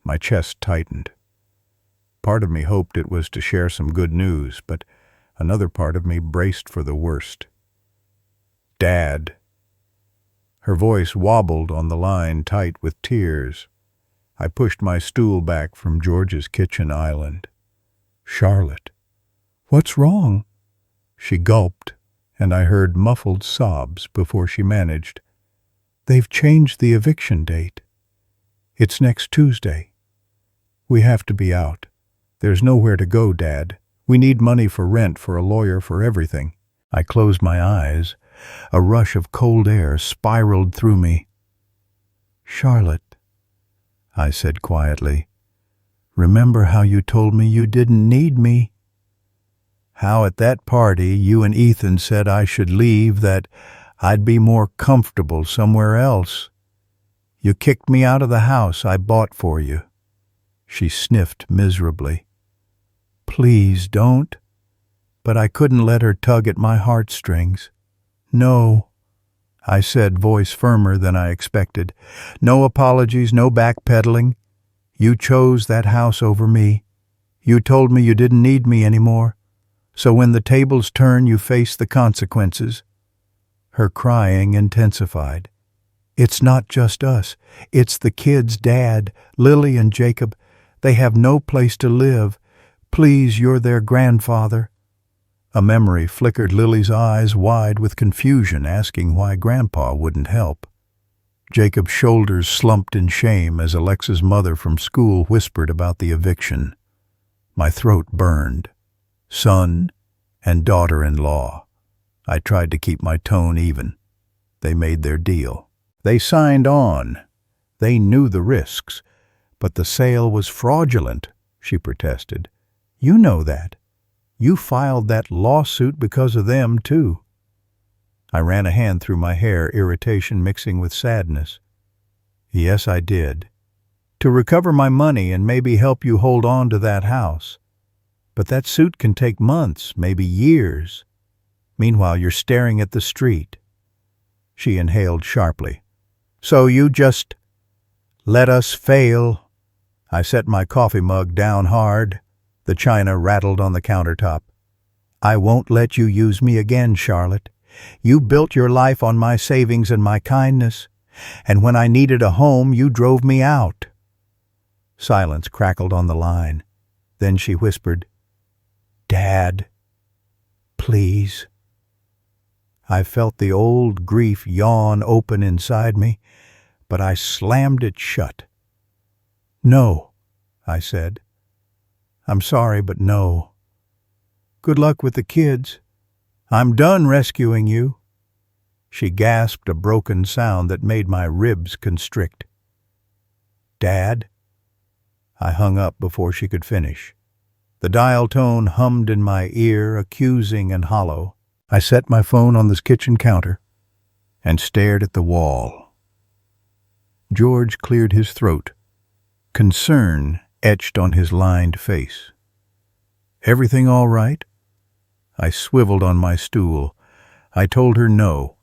My chest tightened. Part of me hoped it was to share some good news, but another part of me braced for the worst. "Dad." Her voice wobbled on the line, tight with tears. I pushed my stool back from George's kitchen island. "Charlotte, what's wrong?" She gulped, and I heard muffled sobs before she managed. "They've changed the eviction date. It's next Tuesday. We have to be out. There's nowhere to go, Dad. We need money for rent, for a lawyer, for everything." I closed my eyes. A rush of cold air spiraled through me. "Charlotte," I said quietly, "remember how you told me you didn't need me? How at that party you and Ethan said I should leave, that I'd be more comfortable somewhere else. You kicked me out of the house I bought for you." She sniffed miserably. "Please don't." But I couldn't let her tug at my heartstrings. "No, I said, voice firmer than I expected. No apologies, no backpedaling. You chose that house over me. You told me you didn't need me anymore. So when the tables turn, you face the consequences. Her crying intensified. It's not just us. It's the kids' dad, Lily and Jacob. They have no place to live. Please, you're their grandfather. A memory flickered Lily's eyes wide with confusion, asking why Grandpa wouldn't help. Jacob's shoulders slumped in shame as Alexa's mother from school whispered about the eviction. My throat burned. Son and daughter-in-law. I tried to keep my tone even. They made their deal. They signed on. They knew the risks. But the sale was fraudulent, she protested. You know that. You filed that lawsuit because of them, too. I ran a hand through my hair, irritation mixing with sadness. Yes, I did. To recover my money and maybe help you hold on to that house. But that suit can take months, maybe years. Meanwhile, you're staring at the street. She inhaled sharply. So you just let us fail. I set my coffee mug down hard. The china rattled on the countertop. I won't let you use me again, Charlotte. You built your life on my savings and my kindness, and when I needed a home, you drove me out. Silence crackled on the line. Then she whispered, Dad, please. I felt the old grief yawn open inside me, but I slammed it shut. No, I said. I'm sorry, but no. Good luck with the kids. I'm done rescuing you. She gasped a broken sound that made my ribs constrict. Dad? I hung up before she could finish. The dial tone hummed in my ear, accusing and hollow. I set my phone on the kitchen counter and stared at the wall. George cleared his throat. Concern etched on his lined face. Everything all right? I swiveled on my stool. I told her no.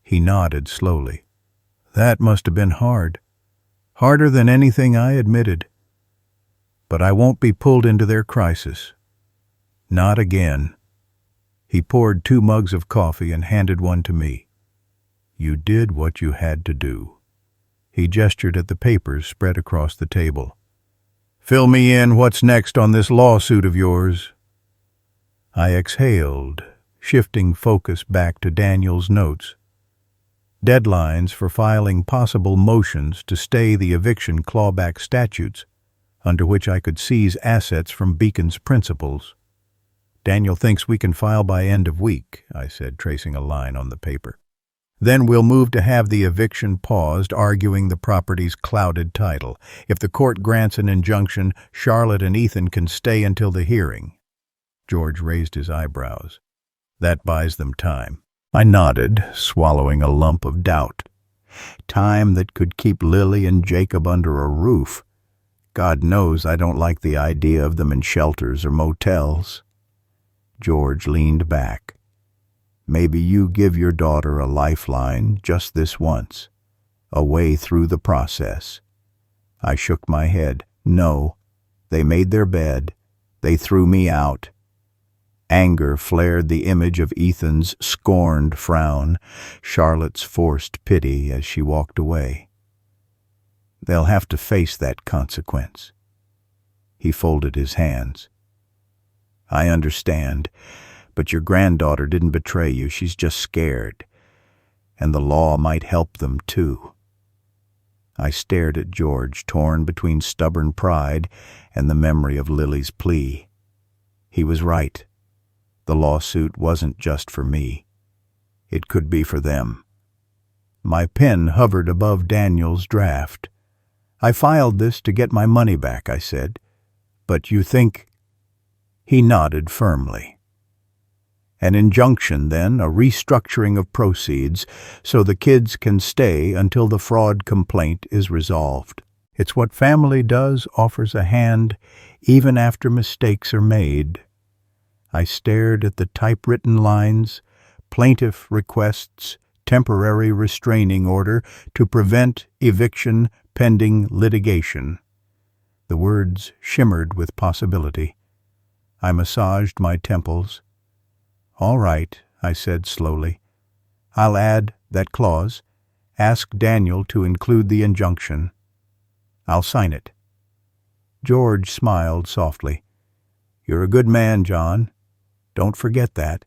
He nodded slowly. That must have been hard. Harder than anything I admitted. But I won't be pulled into their crisis. Not again. He poured 2 mugs of coffee and handed one to me. You did what you had to do. He gestured at the papers spread across the table. Fill me in what's next on this lawsuit of yours. I exhaled, shifting focus back to Daniel's notes. Deadlines for filing possible motions to stay the eviction clawback statutes, under which I could seize assets from Beacon's principals. Daniel thinks we can file by end of week, I said, tracing a line on the paper. Then we'll move to have the eviction paused, arguing the property's clouded title. If the court grants an injunction, Charlotte and Ethan can stay until the hearing. George raised his eyebrows. That buys them time. I nodded, swallowing a lump of doubt. Time that could keep Lily and Jacob under a roof. God knows I don't like the idea of them in shelters or motels. George leaned back. Maybe you give your daughter a lifeline just this once, a way through the process. I shook my head. No, they made their bed. They threw me out. Anger flared the image of Ethan's scorned frown, Charlotte's forced pity as she walked away. They'll have to face that consequence. He folded his hands. I understand. But your granddaughter didn't betray you. She's just scared. And the law might help them, too. I stared at George, torn between stubborn pride and the memory of Lily's plea. He was right. The lawsuit wasn't just for me. It could be for them. My pen hovered above Daniel's draft. I filed this to get my money back, I said. But you think... He nodded firmly. An injunction, then, a restructuring of proceeds, so the kids can stay until the fraud complaint is resolved. It's what family does, offers a hand, even after mistakes are made. I stared at the typewritten lines, plaintiff requests temporary restraining order to prevent eviction pending litigation. The words shimmered with possibility. I massaged my temples. "All right," I said slowly. "I'll add that clause. Ask Daniel to include the injunction. I'll sign it." George smiled softly. "You're a good man, John. Don't forget that."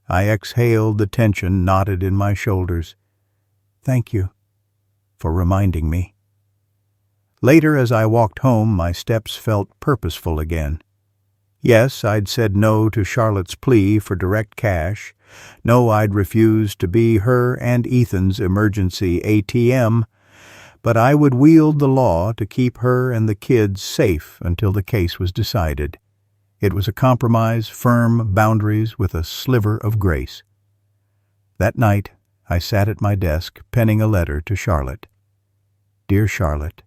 I exhaled the tension knotted in my shoulders. "Thank you for reminding me." Later, as I walked home, my steps felt purposeful again. Yes, I'd said no to Charlotte's plea for direct cash. No, I'd refused to be her and Ethan's emergency ATM, but I would wield the law to keep her and the kids safe until the case was decided. It was a compromise, firm boundaries with a sliver of grace. That night, I sat at my desk, penning a letter to Charlotte. "Dear Charlotte,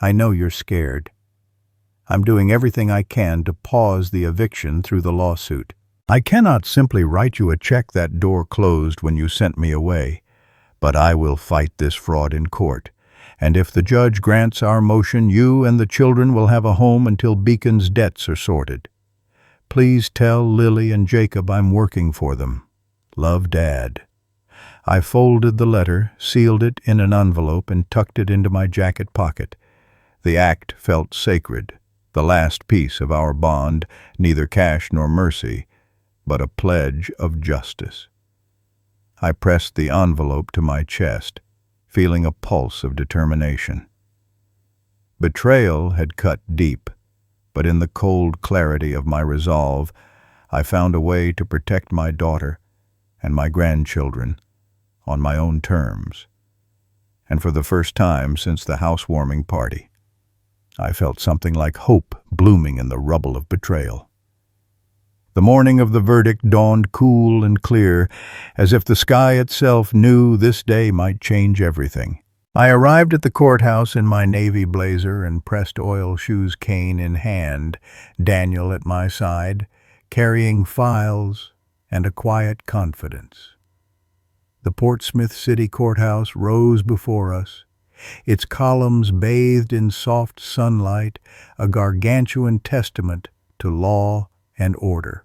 I know you're scared. I'm doing everything I can to pause the eviction through the lawsuit. I cannot simply write you a check that door closed when you sent me away, but I will fight this fraud in court. And if the judge grants our motion, you and the children will have a home until Beacon's debts are sorted. Please tell Lily and Jacob I'm working for them. Love, Dad." I folded the letter, sealed it in an envelope, and tucked it into my jacket pocket. The act felt sacred, the last piece of our bond, neither cash nor mercy, but a pledge of justice. I pressed the envelope to my chest, feeling a pulse of determination. Betrayal had cut deep, but in the cold clarity of my resolve, I found a way to protect my daughter and my grandchildren on my own terms. And for the first time since the housewarming party, I felt something like hope blooming in the rubble of betrayal. The morning of the verdict dawned cool and clear, as if the sky itself knew this day might change everything. I arrived at the courthouse in my navy blazer and pressed oil shoes cane in hand, Daniel at my side, carrying files and a quiet confidence. The Portsmouth City Courthouse rose before us, its columns bathed in soft sunlight, a gargantuan testament to law and order.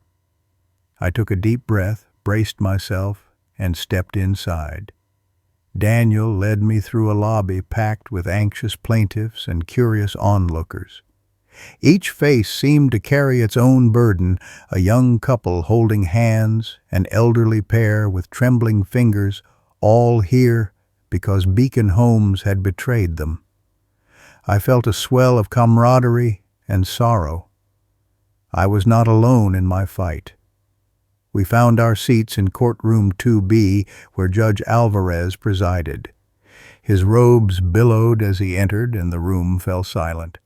I took a deep breath, braced myself, and stepped inside. Daniel led me through a lobby packed with anxious plaintiffs and curious onlookers. Each face seemed to carry its own burden, a young couple holding hands, an elderly pair with trembling fingers, all here because Beacon Homes had betrayed them. I felt a swell of camaraderie and sorrow. I was not alone in my fight. We found our seats in courtroom 2B, where Judge Alvarez presided. His robes billowed as he entered, and the room fell silent.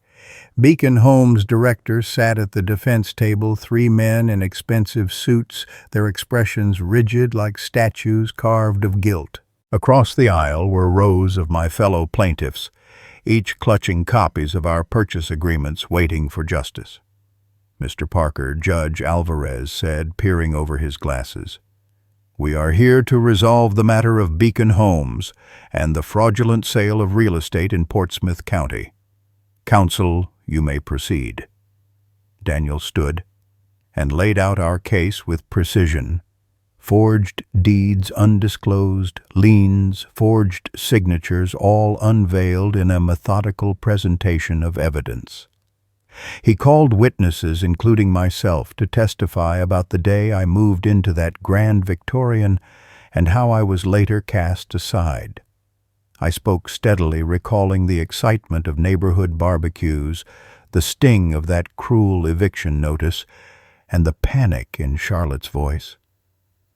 Beacon Homes directors sat at the defense table, 3 men in expensive suits, their expressions rigid like statues carved of guilt. Across the aisle were rows of my fellow plaintiffs, each clutching copies of our purchase agreements waiting for justice. Mr. Parker, Judge Alvarez said, peering over his glasses, "We are here to resolve the matter of Beacon Homes and the fraudulent sale of real estate in Portsmouth County. Counsel, you may proceed." Daniel stood and laid out our case with precision. Forged deeds undisclosed, liens, forged signatures, all unveiled in a methodical presentation of evidence. He called witnesses, including myself, to testify about the day I moved into that grand Victorian and how I was later cast aside. I spoke steadily, recalling the excitement of neighborhood barbecues, the sting of that cruel eviction notice, and the panic in Charlotte's voice.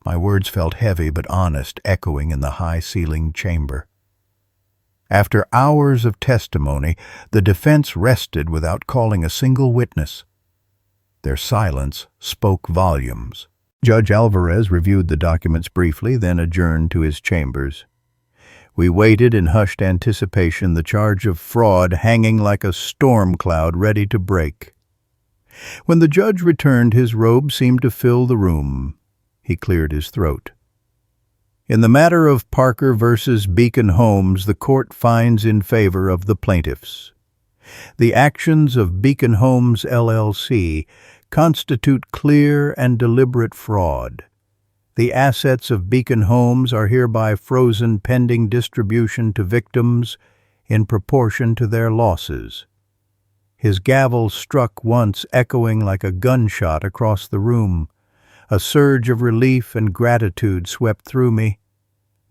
My words felt heavy but honest, echoing in the high-ceilinged chamber. After hours of testimony, the defense rested without calling a single witness. Their silence spoke volumes. Judge Alvarez reviewed the documents briefly, then adjourned to his chambers. We waited in hushed anticipation, the charge of fraud hanging like a storm cloud ready to break. When the judge returned, his robe seemed to fill the room. He cleared his throat. In the matter of Parker versus Beacon Homes, the court finds in favor of the plaintiffs. The actions of Beacon Homes, LLC, constitute clear and deliberate fraud. The assets of Beacon Homes are hereby frozen pending distribution to victims in proportion to their losses. His gavel struck once, echoing like a gunshot across the room. A surge of relief and gratitude swept through me.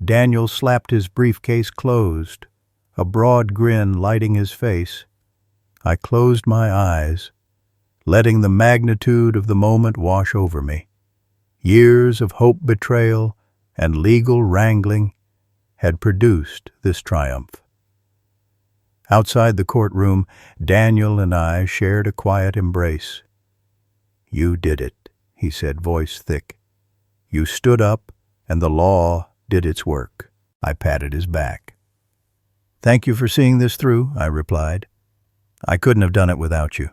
Daniel slapped his briefcase closed, a broad grin lighting his face. I closed my eyes, letting the magnitude of the moment wash over me. Years of hope betrayal and legal wrangling had produced this triumph. Outside the courtroom, Daniel and I shared a quiet embrace. "You did it," he said, voice thick. "You stood up, and the law did its work." I patted his back. "Thank you for seeing this through," I replied. "I couldn't have done it without you."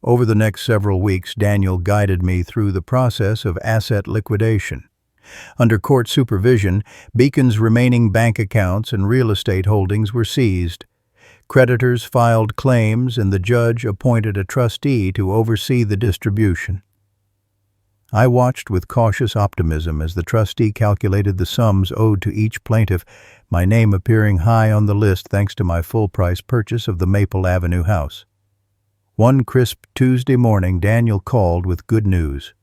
Over the next several weeks, Daniel guided me through the process of asset liquidation. Under court supervision, Beacon's remaining bank accounts and real estate holdings were seized. Creditors filed claims, and the judge appointed a trustee to oversee the distribution. I watched with cautious optimism as the trustee calculated the sums owed to each plaintiff, my name appearing high on the list thanks to my full-price purchase of the Maple Avenue house. One crisp Tuesday morning, Daniel called with good news.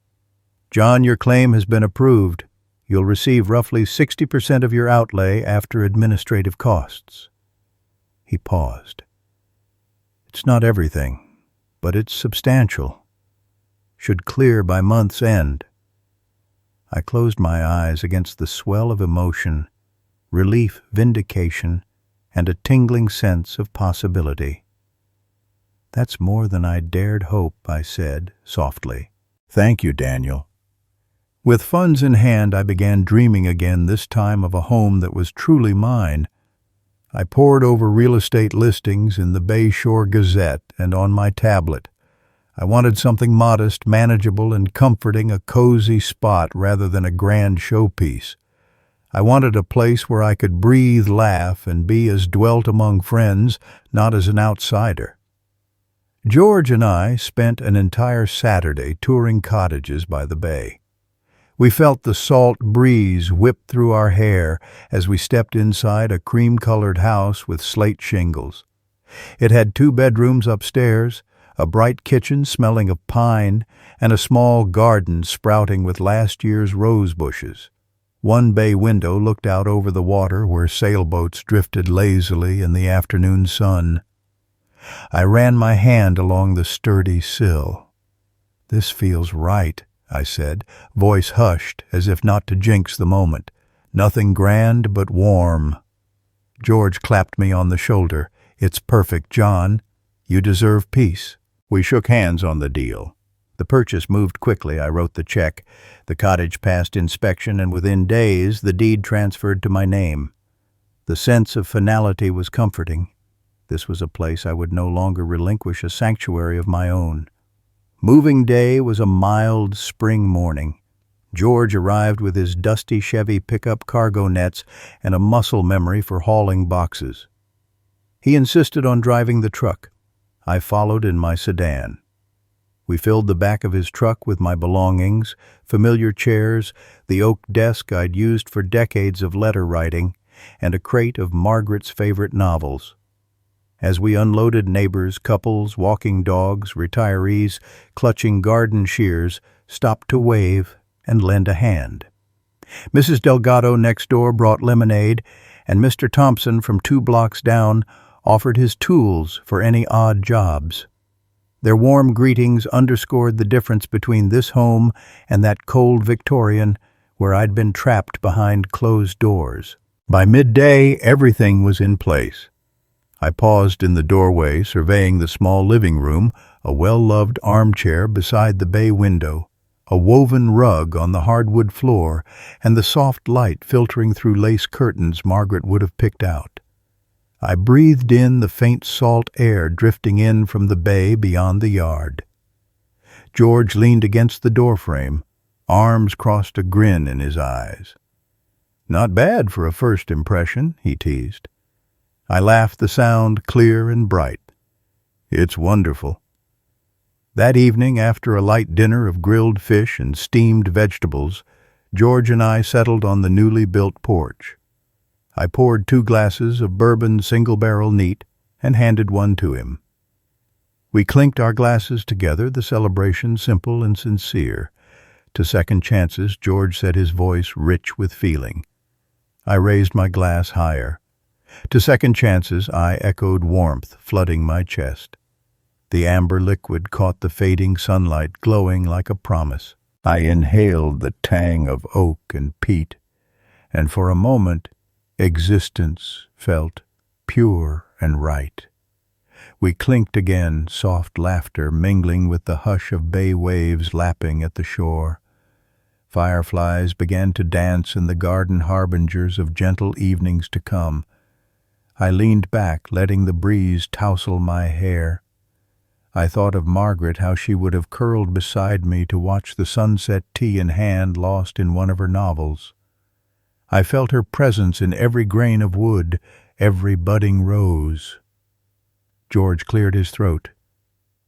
"John, your claim has been approved. You'll receive roughly 60% of your outlay after administrative costs." He paused. "It's not everything, but it's substantial. Should clear by month's end." I closed my eyes against the swell of emotion, relief, vindication, and a tingling sense of possibility. "That's more than I dared hope," I said, softly. "Thank you, Daniel." With funds in hand, I began dreaming again, this time of a home that was truly mine. I pored over real estate listings in the Bay Shore Gazette and on my tablet. I wanted something modest, manageable, and comforting, a cozy spot rather than a grand showpiece. I wanted a place where I could breathe, laugh, and be as dwelt among friends, not as an outsider. George and I spent an entire Saturday touring cottages by the bay. We felt the salt breeze whip through our hair as we stepped inside a cream-colored house with slate shingles. It had 2 bedrooms upstairs, a bright kitchen smelling of pine, and a small garden sprouting with last year's rose bushes. One bay window looked out over the water where sailboats drifted lazily in the afternoon sun. I ran my hand along the sturdy sill. "This feels right," I said, voice hushed as if not to jinx the moment. "Nothing grand but warm." George clapped me on the shoulder. "It's perfect, John. You deserve peace." We shook hands on the deal. The purchase moved quickly. I wrote the check. The cottage passed inspection, and within days the deed transferred to my name. The sense of finality was comforting. This was a place I would no longer relinquish, a sanctuary of my own. Moving day was a mild spring morning. George arrived with his dusty Chevy pickup cargo nets and a muscle memory for hauling boxes. He insisted on driving the truck. I followed in my sedan. We filled the back of his truck with my belongings, familiar chairs, the oak desk I'd used for decades of letter writing, and a crate of Margaret's favorite novels. As we unloaded, neighbors, couples, walking dogs, retirees, clutching garden shears, stopped to wave and lend a hand. Mrs. Delgado next door brought lemonade, and Mr. Thompson from 2 blocks down offered his tools for any odd jobs. Their warm greetings underscored the difference between this home and that cold Victorian where I'd been trapped behind closed doors. By midday, everything was in place. I paused in the doorway, surveying the small living room, a well-loved armchair beside the bay window, a woven rug on the hardwood floor, and the soft light filtering through lace curtains Margaret would have picked out. I breathed in the faint salt air drifting in from the bay beyond the yard. George leaned against the doorframe, arms crossed, a grin in his eyes. Not bad for a first impression, he teased. I laughed, the sound clear and bright. It's wonderful. That evening, after a light dinner of grilled fish and steamed vegetables, George and I settled on the newly built porch. I poured 2 glasses of bourbon single-barrel neat and handed one to him. We clinked our glasses together, the celebration simple and sincere. To second chances, George said, his voice rich with feeling. I raised my glass higher. To second chances, I echoed, warmth flooding my chest. The amber liquid caught the fading sunlight, glowing like a promise. I inhaled the tang of oak and peat, and for a moment, existence felt pure and right. We clinked again, soft laughter mingling with the hush of bay waves lapping at the shore. Fireflies began to dance in the garden, harbingers of gentle evenings to come. I leaned back, letting the breeze tousle my hair. I thought of Margaret, how she would have curled beside me to watch the sunset, tea in hand, lost in one of her novels. I felt her presence in every grain of wood, every budding rose. George cleared his throat.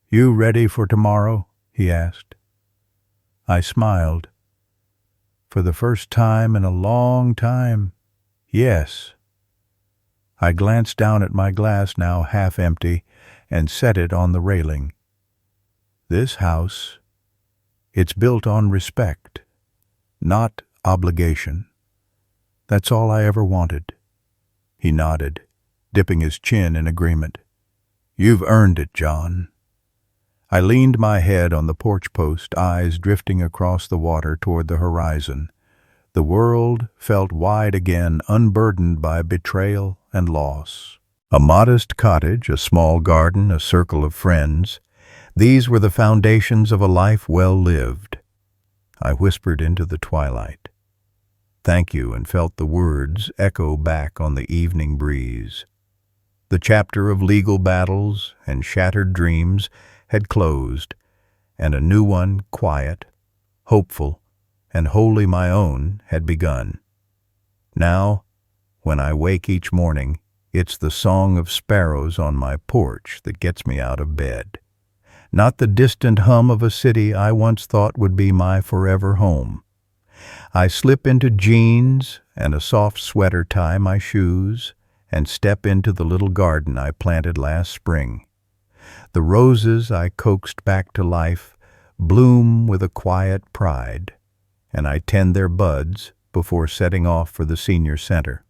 "You ready for tomorrow?" he asked. I smiled. For the first time in a long time, yes. I glanced down at my glass, now half empty, and set it on the railing. This house, it's built on respect, not obligation. That's all I ever wanted. He nodded, dipping his chin in agreement. You've earned it, John. I leaned my head on the porch post, eyes drifting across the water toward the horizon. The world felt wide again, unburdened by betrayal and loss. A modest cottage, a small garden, a circle of friends. These were the foundations of a life well lived. I whispered into the twilight. Thank you, and felt the words echo back on the evening breeze. The chapter of legal battles and shattered dreams had closed, and a new one, quiet, hopeful, and wholly my own, had begun. Now, when I wake each morning, it's the song of sparrows on my porch that gets me out of bed. Not the distant hum of a city I once thought would be my forever home. I slip into jeans and a soft sweater, tie my shoes, and step into the little garden I planted last spring. The roses I coaxed back to life bloom with a quiet pride, and I tend their buds before setting off for the senior center.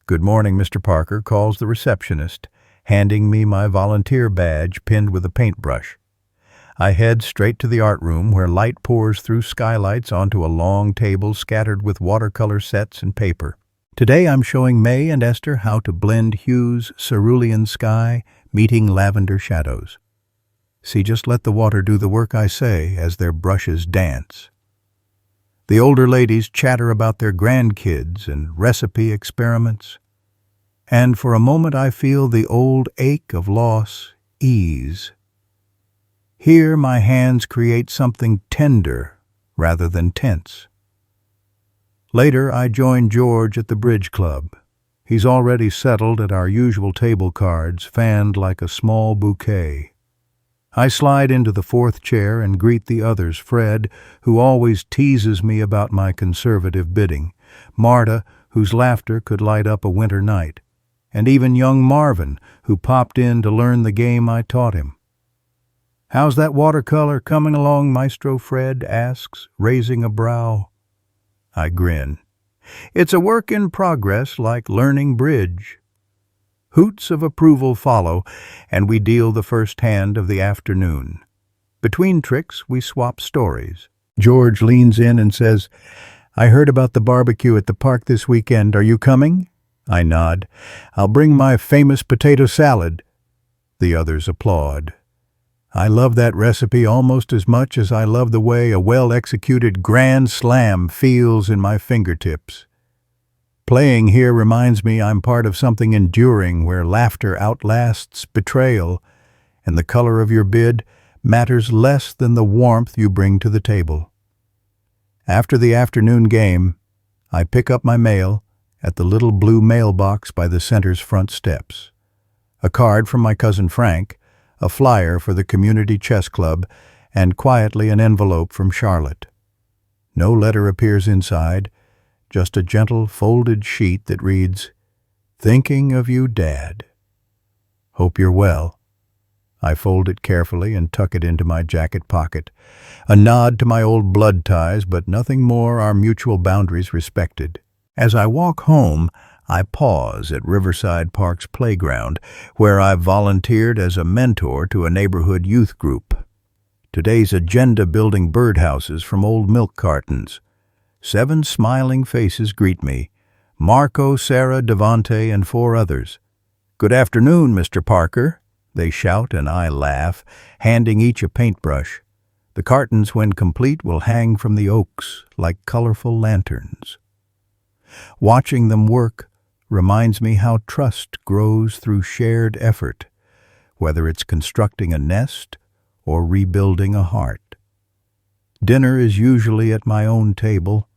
Good morning, Mr. Parker, calls the receptionist, handing me my volunteer badge pinned with a paintbrush. I head straight to the art room, where light pours through skylights onto a long table scattered with watercolor sets and paper. Today I'm showing May and Esther how to blend hues, cerulean sky, meeting lavender shadows. See, just let the water do the work, I say, as their brushes dance. The older ladies chatter about their grandkids and recipe experiments. And for a moment I feel the old ache of loss ease. Here my hands create something tender rather than tense. Later I join George at the bridge club. He's already settled at our usual table cards, fanned like a small bouquet. I slide into the fourth chair and greet the others, Fred, who always teases me about my conservative bidding, Marta, whose laughter could light up a winter night, and even young Marvin, who popped in to learn the game I taught him. "How's that watercolor coming along, Maestro?" Fred asks, raising a brow. I grin. It's a work in progress, like learning bridge. Hoots of approval follow, and we deal the first hand of the afternoon. Between tricks, we swap stories. George leans in and says, "I heard about the barbecue at the park this weekend. Are you coming?" I nod. "I'll bring my famous potato salad." The others applaud. I love that recipe almost as much as I love the way a well-executed grand slam feels in my fingertips. Playing here reminds me I'm part of something enduring, where laughter outlasts betrayal, and the color of your bid matters less than the warmth you bring to the table. After the afternoon game, I pick up my mail at the little blue mailbox by the center's front steps. A card from my cousin Frank, a flyer for the community chess club, and quietly an envelope from Charlotte. No letter appears inside, just a gentle folded sheet that reads, "Thinking of you, Dad. Hope you're well." I fold it carefully and tuck it into my jacket pocket, a nod to my old blood ties, but nothing more, our mutual boundaries respected. As I walk home, I pause at Riverside Park's playground, where I've volunteered as a mentor to a neighborhood youth group. Today's agenda: building birdhouses from old milk cartons. 7 smiling faces greet me: Marco, Sarah, Devante, and 4 others. "Good afternoon, Mr. Parker," they shout, and I laugh, handing each a paintbrush. The cartons, when complete, will hang from the oaks like colorful lanterns. Watching them work reminds me how trust grows through shared effort, whether it's constructing a nest or rebuilding a heart. Dinner is usually at my own table,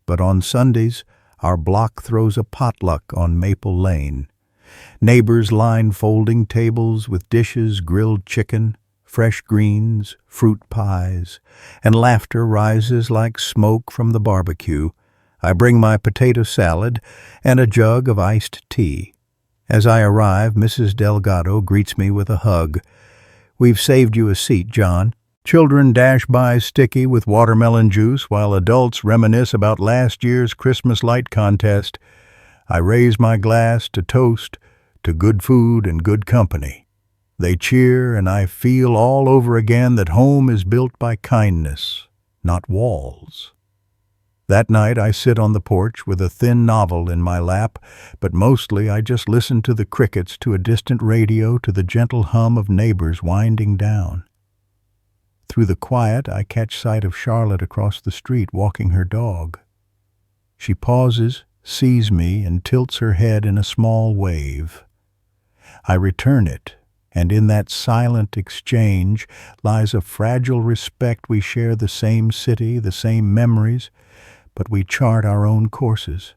but on Sundays, our block throws a potluck on Maple Lane. Neighbors line folding tables with dishes, grilled chicken, fresh greens, fruit pies, and laughter rises like smoke from the barbecue. I bring my potato salad and a jug of iced tea. As I arrive, Mrs. Delgado greets me with a hug. "We've saved you a seat, John." Children dash by sticky with watermelon juice, while adults reminisce about last year's Christmas light contest. I raise my glass to toast to good food and good company. They cheer, and I feel all over again that home is built by kindness, not walls. That night I sit on the porch with a thin novel in my lap, but mostly I just listen to the crickets, to a distant radio, to the gentle hum of neighbors winding down. Through the quiet, I catch sight of Charlotte across the street walking her dog. She pauses, sees me, and tilts her head in a small wave. I return it, and in that silent exchange lies a fragile respect. We share the same city, the same memories, but we chart our own courses.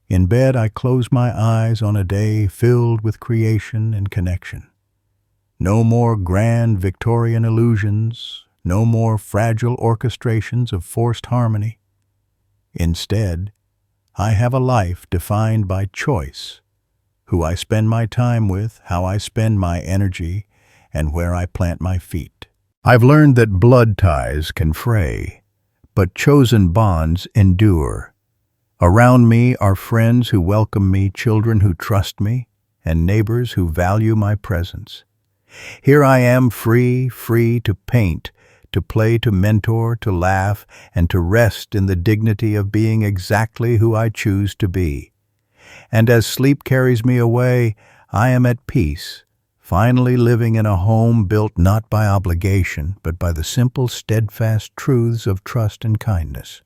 In bed, I close my eyes on a day filled with creation and connection. No more grand Victorian illusions, no more fragile orchestrations of forced harmony. Instead, I have a life defined by choice: who I spend my time with, how I spend my energy, and where I plant my feet. I've learned that blood ties can fray, but chosen bonds endure. Around me are friends who welcome me, children who trust me, and neighbors who value my presence. Here I am, free to paint, to play, to mentor, to laugh, and to rest in the dignity of being exactly who I choose to be. And as sleep carries me away, I am at peace, finally living in a home built not by obligation, but by the simple, steadfast truths of trust and kindness.